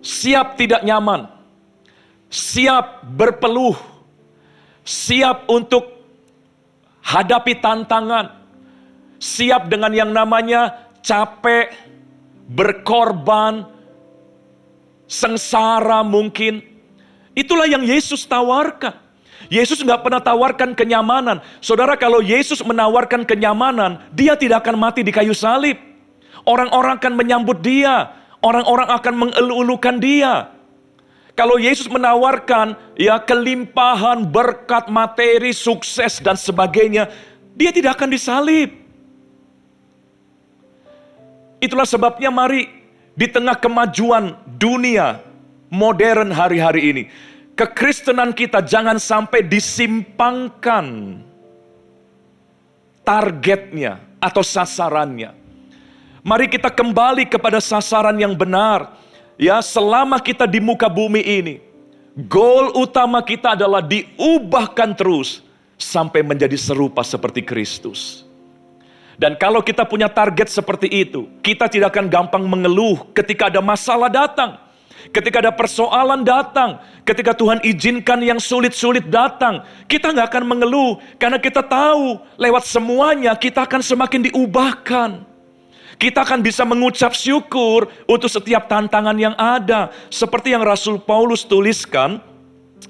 siap tidak nyaman, siap berpeluh, siap untuk hadapi tantangan, siap dengan yang namanya capek, berkorban, sengsara mungkin. Itulah yang Yesus tawarkan. Yesus nggak pernah tawarkan kenyamanan. Saudara, kalau Yesus menawarkan kenyamanan, dia tidak akan mati di kayu salib. Orang-orang akan menyambut dia. Orang-orang akan mengeluh-elukan dia. Kalau Yesus menawarkan ya kelimpahan, berkat, materi, sukses dan sebagainya, dia tidak akan disalib. Itulah sebabnya mari di tengah kemajuan dunia modern hari-hari ini, kekristenan kita jangan sampai disimpangkan targetnya atau sasarannya. Mari kita kembali kepada sasaran yang benar. Ya, selama kita di muka bumi ini, goal utama kita adalah diubahkan terus sampai menjadi serupa seperti Kristus. Dan kalau kita punya target seperti itu, kita tidak akan gampang mengeluh ketika ada masalah datang. Ketika ada persoalan datang, ketika Tuhan izinkan yang sulit-sulit datang, kita nggak akan mengeluh karena kita tahu lewat semuanya kita akan semakin diubahkan. Kita akan bisa mengucap syukur untuk setiap tantangan yang ada. Seperti yang Rasul Paulus tuliskan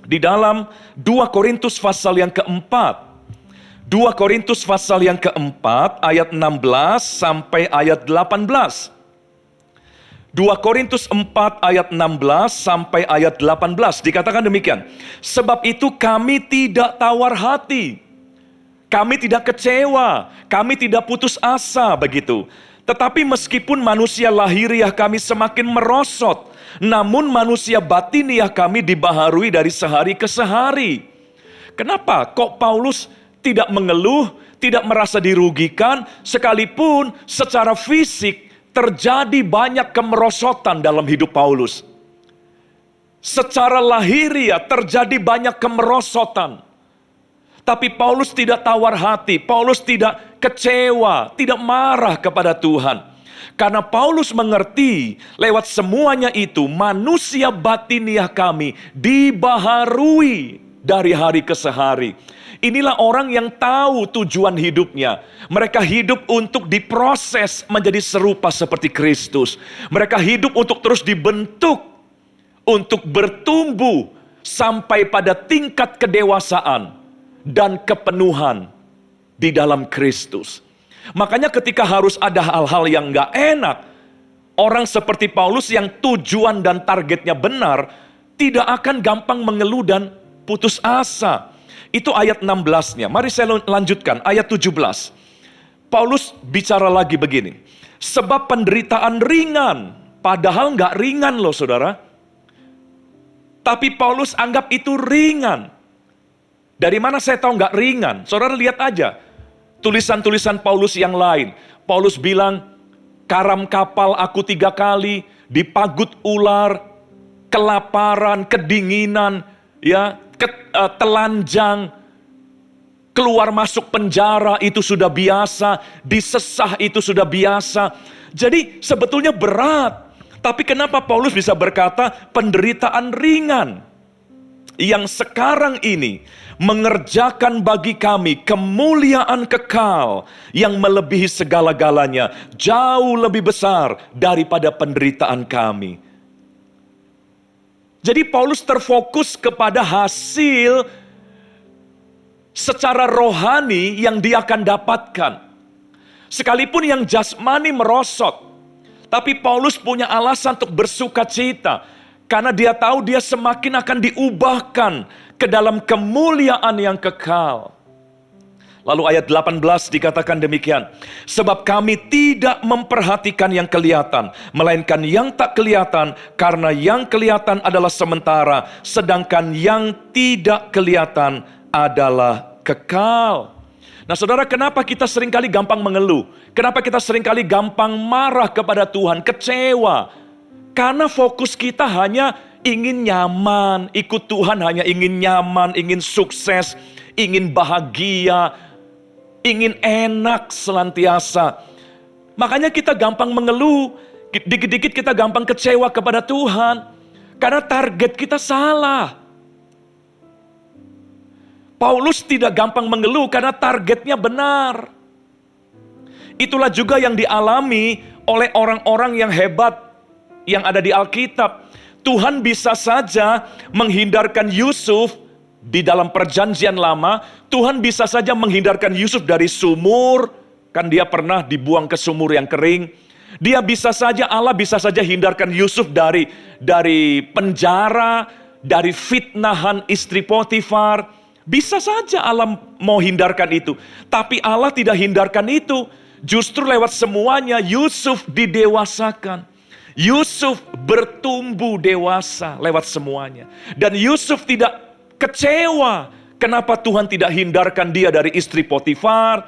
di dalam 2 Korintus pasal yang keempat. 2 Korintus pasal yang keempat ayat 16 sampai ayat 18. 2 Korintus 4 ayat 16 sampai ayat 18 dikatakan demikian. Sebab itu kami tidak tawar hati, kami tidak kecewa, kami tidak putus asa begitu. Tetapi meskipun manusia lahiriah kami semakin merosot, namun manusia batiniah kami dibaharui dari sehari ke sehari. Kenapa kok Paulus tidak mengeluh, tidak merasa dirugikan, sekalipun secara fisik terjadi banyak kemerosotan dalam hidup Paulus. Secara lahiriah terjadi banyak kemerosotan. Tapi Paulus tidak tawar hati, Paulus tidak kecewa, tidak marah kepada Tuhan. Karena Paulus mengerti lewat semuanya itu manusia batiniah kami dibaharui dari hari ke hari. Inilah orang yang tahu tujuan hidupnya. Mereka hidup untuk diproses menjadi serupa seperti Kristus. Mereka hidup untuk terus dibentuk, untuk bertumbuh sampai pada tingkat kedewasaan dan kepenuhan di dalam Kristus. Makanya ketika harus ada hal-hal yang gak enak, orang seperti Paulus yang tujuan dan targetnya benar, tidak akan gampang mengeluh dan putus asa. Itu ayat 16-nya. Mari saya lanjutkan, ayat 17. Paulus bicara lagi begini. Sebab penderitaan ringan, padahal gak ringan loh saudara. Tapi Paulus anggap itu ringan. Dari mana saya tahu gak ringan? Saudara lihat aja tulisan-tulisan Paulus yang lain. Paulus bilang, karam kapal aku 3 kali, dipagut ular, kelaparan, kedinginan, ya, telanjang, keluar masuk penjara itu sudah biasa, disesah itu sudah biasa. Jadi sebetulnya berat. Tapi kenapa Paulus bisa berkata penderitaan ringan yang sekarang ini mengerjakan bagi kami kemuliaan kekal yang melebihi segala-galanya, jauh lebih besar daripada penderitaan kami. Jadi Paulus terfokus kepada hasil secara rohani yang dia akan dapatkan. Sekalipun yang jasmani merosot, tapi Paulus punya alasan untuk bersuka cita. Karena dia tahu dia semakin akan diubahkan ke dalam kemuliaan yang kekal. Lalu ayat 18 dikatakan demikian. Sebab kami tidak memperhatikan yang kelihatan, melainkan yang tak kelihatan, karena yang kelihatan adalah sementara, sedangkan yang tidak kelihatan adalah kekal. Nah saudara, kenapa kita seringkali gampang mengeluh? Kenapa kita seringkali gampang marah kepada Tuhan, kecewa? Karena fokus kita hanya ingin nyaman, ikut Tuhan hanya ingin nyaman, ingin sukses, ingin bahagia, ingin enak selantiasa. Makanya kita gampang mengeluh, dikit-dikit kita gampang kecewa kepada Tuhan. Karena target kita salah. Paulus tidak gampang mengeluh karena targetnya benar. Itulah juga yang dialami oleh orang-orang yang hebat yang ada di Alkitab. Tuhan bisa saja menghindarkan Yusuf di dalam perjanjian lama. Tuhan bisa saja menghindarkan Yusuf dari sumur. Kan dia pernah dibuang ke sumur yang kering. Dia bisa saja, Allah bisa saja hindarkan Yusuf dari penjara, dari fitnahan istri Potifar. Bisa saja Allah mau hindarkan itu. Tapi Allah tidak hindarkan itu. Justru lewat semuanya Yusuf didewasakan. Yusuf bertumbuh dewasa lewat semuanya. Dan Yusuf tidak kecewa kenapa Tuhan tidak hindarkan dia dari istri Potifar,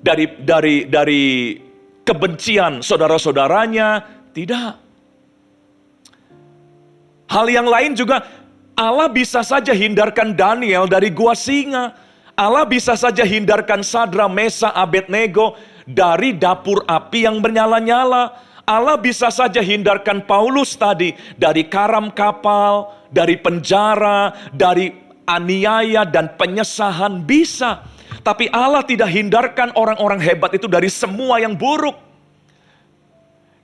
dari kebencian saudara-saudaranya. Tidak. Hal yang lain juga, Allah bisa saja hindarkan Daniel dari gua singa. Allah bisa saja hindarkan Sadra, Mesa, Abednego dari dapur api yang bernyala-nyala. Allah bisa saja hindarkan Paulus tadi dari karam kapal, dari penjara, dari aniaya dan penyesahan, bisa. Tapi Allah tidak hindarkan orang-orang hebat itu dari semua yang buruk.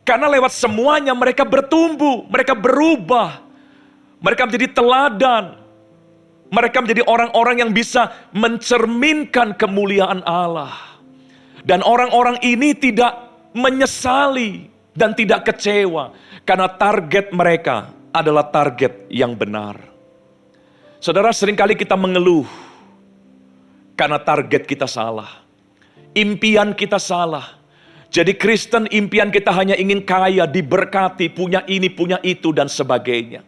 Karena lewat semuanya mereka bertumbuh, mereka berubah, mereka menjadi teladan, mereka menjadi orang-orang yang bisa mencerminkan kemuliaan Allah. Dan orang-orang ini tidak menyesali dan tidak kecewa, karena target mereka adalah target yang benar. Saudara, seringkali kita mengeluh karena target kita salah, impian kita salah. Jadi Kristen, impian kita hanya ingin kaya, diberkati, punya ini, punya itu, dan sebagainya.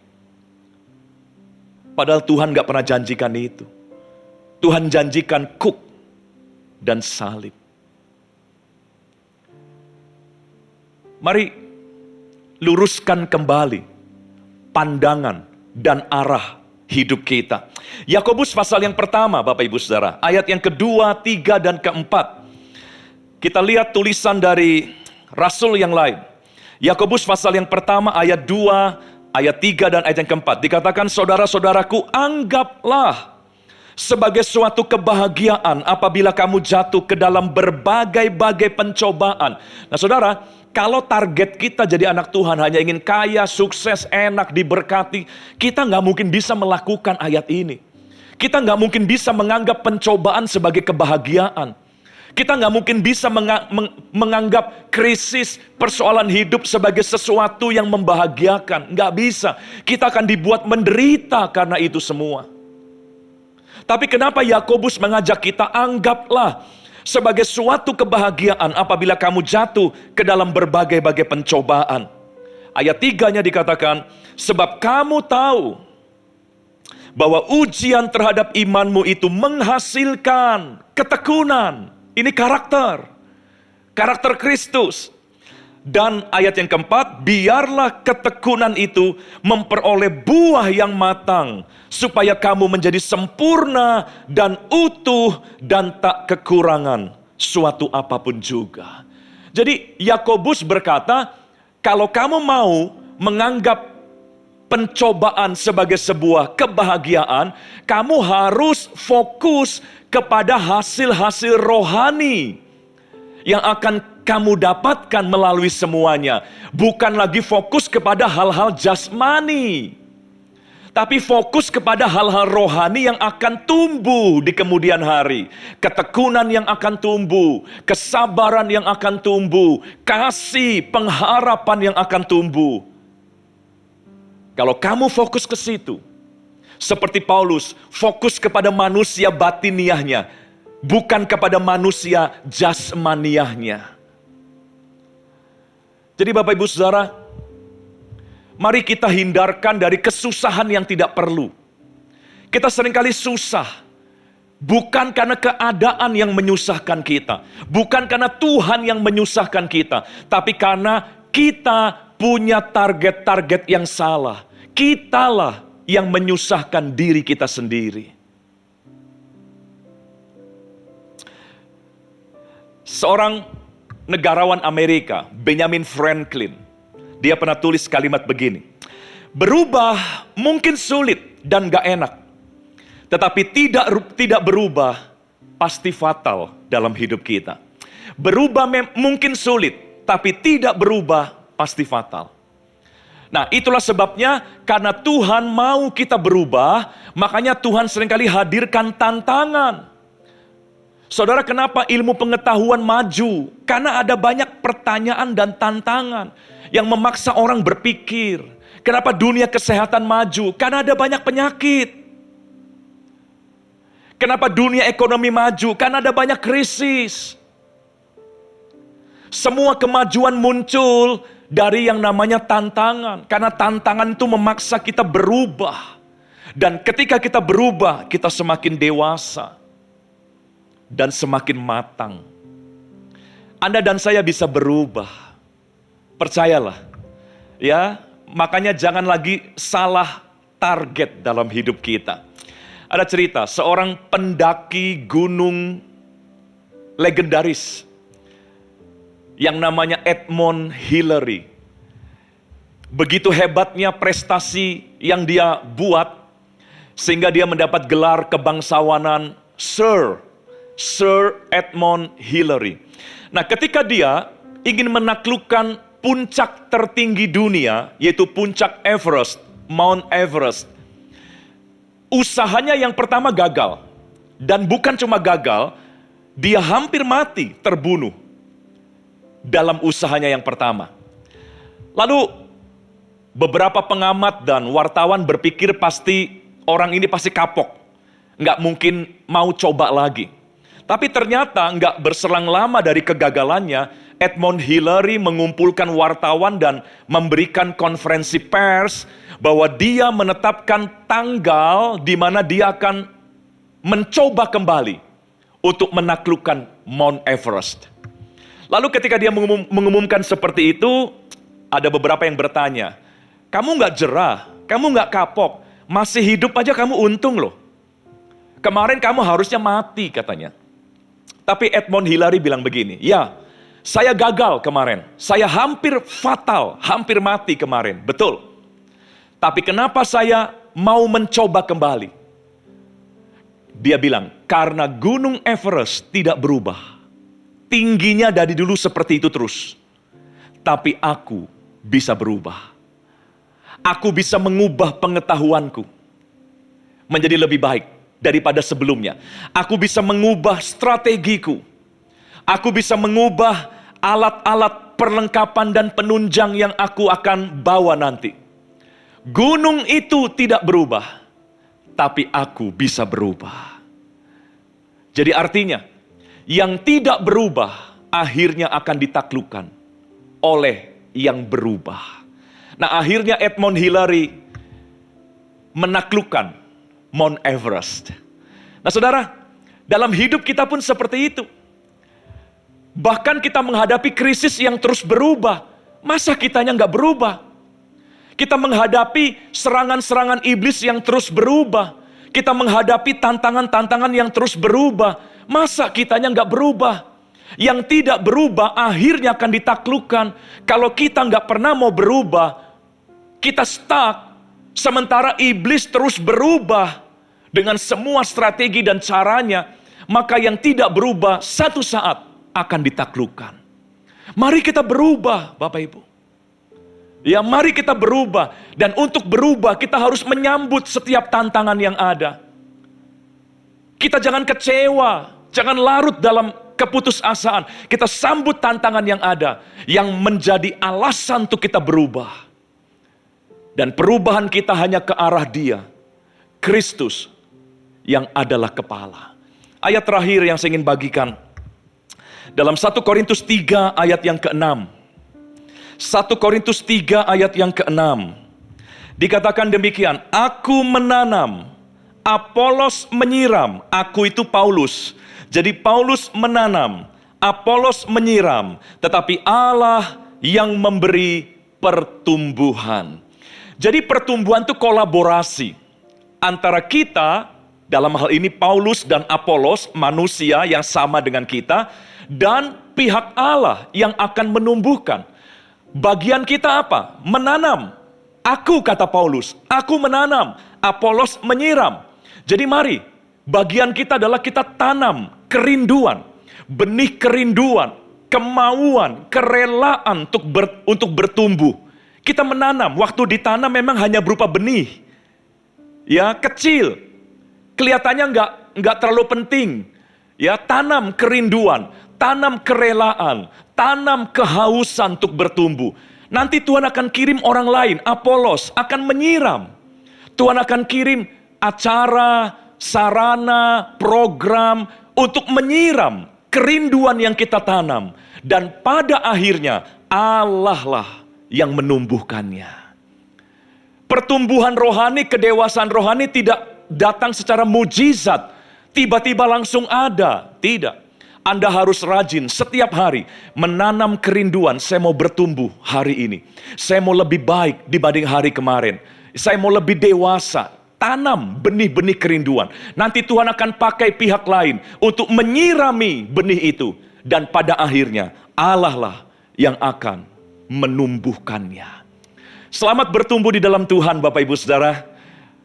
Padahal Tuhan gak pernah janjikan itu. Tuhan janjikan kuk dan salib. Mari luruskan kembali pandangan dan arah hidup kita. Yakobus pasal yang pertama, Bapak Ibu Saudara, ayat yang kedua, tiga, dan keempat. Kita lihat tulisan dari rasul yang lain. Yakobus pasal yang pertama ayat 2, ayat 3 dan ayat yang keempat. Dikatakan, saudara-saudaraku, anggaplah sebagai suatu kebahagiaan apabila kamu jatuh ke dalam berbagai-bagai pencobaan. Nah saudara, kalau target kita jadi anak Tuhan hanya ingin kaya, sukses, enak, diberkati, kita nggak mungkin bisa melakukan ayat ini. Kita nggak mungkin bisa menganggap pencobaan sebagai kebahagiaan. Kita nggak mungkin bisa menganggap krisis persoalan hidup sebagai sesuatu yang membahagiakan. Nggak bisa. Kita akan dibuat menderita karena itu semua. Tapi kenapa Yakobus mengajak kita, anggaplah sebagai suatu kebahagiaan apabila kamu jatuh ke dalam berbagai-bagai pencobaan. Ayat 3-nya dikatakan, sebab kamu tahu bahwa ujian terhadap imanmu itu menghasilkan ketekunan. Ini karakter Kristus. Dan ayat yang keempat, biarlah ketekunan itu memperoleh buah yang matang, supaya kamu menjadi sempurna dan utuh dan tak kekurangan suatu apapun juga. Jadi Yakobus berkata, kalau kamu mau menganggap pencobaan sebagai sebuah kebahagiaan, kamu harus fokus kepada hasil-hasil rohani yang akan kamu dapatkan melalui semuanya. Bukan lagi fokus kepada hal-hal jasmani, tapi fokus kepada hal-hal rohani yang akan tumbuh di kemudian hari. Ketekunan yang akan tumbuh, kesabaran yang akan tumbuh, kasih, pengharapan yang akan tumbuh. Kalau kamu fokus ke situ, seperti Paulus, fokus kepada manusia batiniahnya, bukan kepada manusia jasmaniahnya. Jadi Bapak Ibu Saudara, mari kita hindarkan dari kesusahan yang tidak perlu. Kita seringkali susah, bukan karena keadaan yang menyusahkan kita, bukan karena Tuhan yang menyusahkan kita, tapi karena kita punya target-target yang salah. Kitalah yang menyusahkan diri kita sendiri. Seorang negarawan Amerika, Benjamin Franklin, dia pernah tulis kalimat begini, berubah mungkin sulit dan gak enak, tetapi tidak berubah pasti fatal dalam hidup kita. Berubah mungkin sulit, tapi tidak berubah pasti fatal. Nah, itulah sebabnya karena Tuhan mau kita berubah, makanya Tuhan seringkali hadirkan tantangan. Saudara, kenapa ilmu pengetahuan maju? Karena ada banyak pertanyaan dan tantangan yang memaksa orang berpikir. Kenapa dunia kesehatan maju? Karena ada banyak penyakit. Kenapa dunia ekonomi maju? Karena ada banyak krisis. Semua kemajuan muncul dari yang namanya tantangan. Karena tantangan itu memaksa kita berubah. Dan ketika kita berubah, kita semakin dewasa dan semakin matang. Anda dan saya bisa berubah. Percayalah. Ya, makanya jangan lagi salah target dalam hidup kita. Ada cerita, seorang pendaki gunung legendaris yang namanya Edmund Hillary. Begitu hebatnya prestasi yang dia buat, sehingga dia mendapat gelar kebangsawanan Sir Edmund Hillary. Nah, ketika dia ingin menaklukkan puncak tertinggi dunia, yaitu puncak Everest, Mount Everest, usahanya yang pertama gagal. Dan bukan cuma gagal, dia hampir mati, terbunuh dalam usahanya yang pertama. Lalu beberapa pengamat dan wartawan berpikir pasti orang ini pasti kapok, nggak mungkin mau coba lagi. Tapi ternyata nggak berselang lama dari kegagalannya, Edmund Hillary mengumpulkan wartawan dan memberikan konferensi pers bahwa dia menetapkan tanggal di mana dia akan mencoba kembali untuk menaklukkan Mount Everest. Lalu ketika dia mengumumkan seperti itu, ada beberapa yang bertanya, kamu nggak jerah, kamu nggak kapok, masih hidup aja kamu untung loh. Kemarin kamu harusnya mati katanya. Tapi Edmund Hillary bilang begini, ya saya gagal kemarin, saya hampir fatal, hampir mati kemarin, betul. Tapi kenapa saya mau mencoba kembali? Dia bilang, karena Gunung Everest tidak berubah. Tingginya dari dulu seperti itu terus. Tapi aku bisa berubah. Aku bisa mengubah pengetahuanku menjadi lebih baik daripada sebelumnya. Aku bisa mengubah strategiku. Aku bisa mengubah alat-alat perlengkapan dan penunjang yang aku akan bawa nanti. Gunung itu tidak berubah, tapi aku bisa berubah. Jadi artinya, yang tidak berubah akhirnya akan ditaklukkan oleh yang berubah. Nah, akhirnya Edmund Hillary menaklukkan Mount Everest. Nah, saudara, dalam hidup kita pun seperti itu. Bahkan kita menghadapi krisis yang terus berubah. Masa kitanya nggak berubah? Kita menghadapi serangan-serangan iblis yang terus berubah. Kita menghadapi tantangan-tantangan yang terus berubah. Masa kitanya nggak berubah? Yang tidak berubah akhirnya akan ditaklukkan. Kalau kita nggak pernah mau berubah, kita stuck. Sementara iblis terus berubah dengan semua strategi dan caranya, maka yang tidak berubah satu saat akan ditaklukkan. Mari kita berubah, Bapak Ibu. Ya, mari kita berubah. Dan untuk berubah kita harus menyambut setiap tantangan yang ada. Kita jangan kecewa, jangan larut dalam keputusasaan. Kita sambut tantangan yang ada, yang menjadi alasan untuk kita berubah. Dan perubahan kita hanya ke arah Dia, Kristus, yang adalah kepala. Ayat terakhir yang saya ingin bagikan, dalam 1 Korintus 3 ayat yang ke-6. 1 Korintus 3 ayat yang ke-6. Dikatakan demikian, aku menanam, Apolos menyiram. Aku itu Paulus. Jadi Paulus menanam, Apolos menyiram. Tetapi Allah yang memberi pertumbuhan. Jadi pertumbuhan itu kolaborasi antara kita, dalam hal ini Paulus dan Apolos, manusia yang sama dengan kita, dan pihak Allah yang akan menumbuhkan. Bagian kita apa? Menanam. Aku, kata Paulus, aku menanam, Apolos menyiram. Jadi mari, bagian kita adalah kita tanam kerinduan, benih kerinduan, kemauan, kerelaan untuk bertumbuh. Kita menanam, waktu ditanam memang hanya berupa benih. Ya, kecil. Kelihatannya nggak terlalu penting. Ya, tanam kerinduan, tanam kerelaan, tanam kehausan untuk bertumbuh. Nanti Tuhan akan kirim orang lain, Apolos akan menyiram. Tuhan akan kirim acara, sarana, program untuk menyiram kerinduan yang kita tanam. Dan pada akhirnya Allah lah yang menumbuhkannya. Pertumbuhan rohani, kedewasaan rohani tidak datang secara mujizat, tiba-tiba langsung ada. Tidak. Anda harus rajin setiap hari menanam kerinduan, saya mau bertumbuh hari ini. Saya mau lebih baik dibanding hari kemarin. Saya mau lebih dewasa. Tanam benih-benih kerinduan. Nanti Tuhan akan pakai pihak lain untuk menyirami benih itu. Dan pada akhirnya Allah lah yang akan menumbuhkannya. Selamat bertumbuh di dalam Tuhan Bapak Ibu Saudara.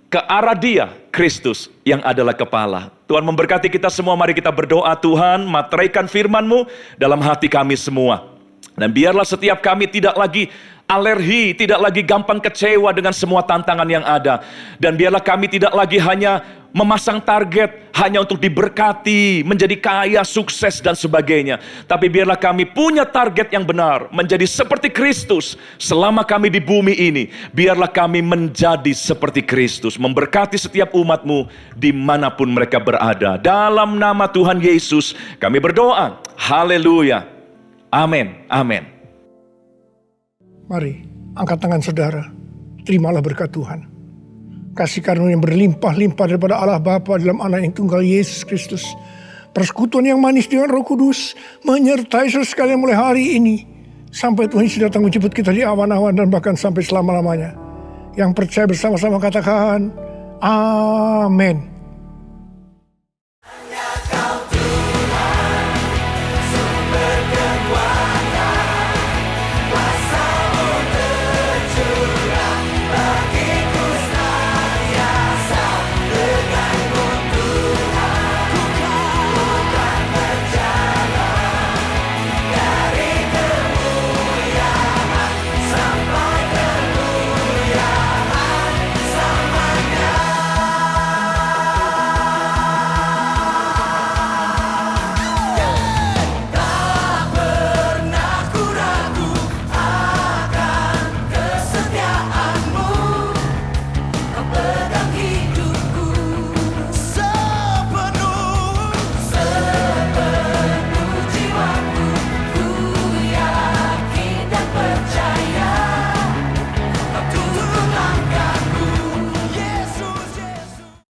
Ke arah Dia, Kristus yang adalah kepala. Tuhan memberkati kita semua, mari kita berdoa. Tuhan, materaikan firman-Mu dalam hati kami semua. Dan biarlah setiap kami tidak lagi alergi, tidak lagi gampang kecewa dengan semua tantangan yang ada. Dan biarlah kami tidak lagi hanya memasang target hanya untuk diberkati, menjadi kaya, sukses dan sebagainya. Tapi biarlah kami punya target yang benar, menjadi seperti Kristus selama kami di bumi ini. Biarlah kami menjadi seperti Kristus, memberkati setiap umat-Mu dimanapun mereka berada. Dalam nama Tuhan Yesus kami berdoa. Haleluya. Amin. Amin.
Mari, angkat tangan saudara, terimalah berkat Tuhan. Kasih karunia yang berlimpah-limpah daripada Allah Bapa dalam Anak yang tunggal Yesus Kristus. Persekutuan yang manis dengan Roh Kudus menyertai saudara sekalian mulai hari ini. Sampai Tuhan Yesus datang menjemput kita di awan-awan dan bahkan sampai selama-lamanya. Yang percaya bersama-sama katakan, Amin.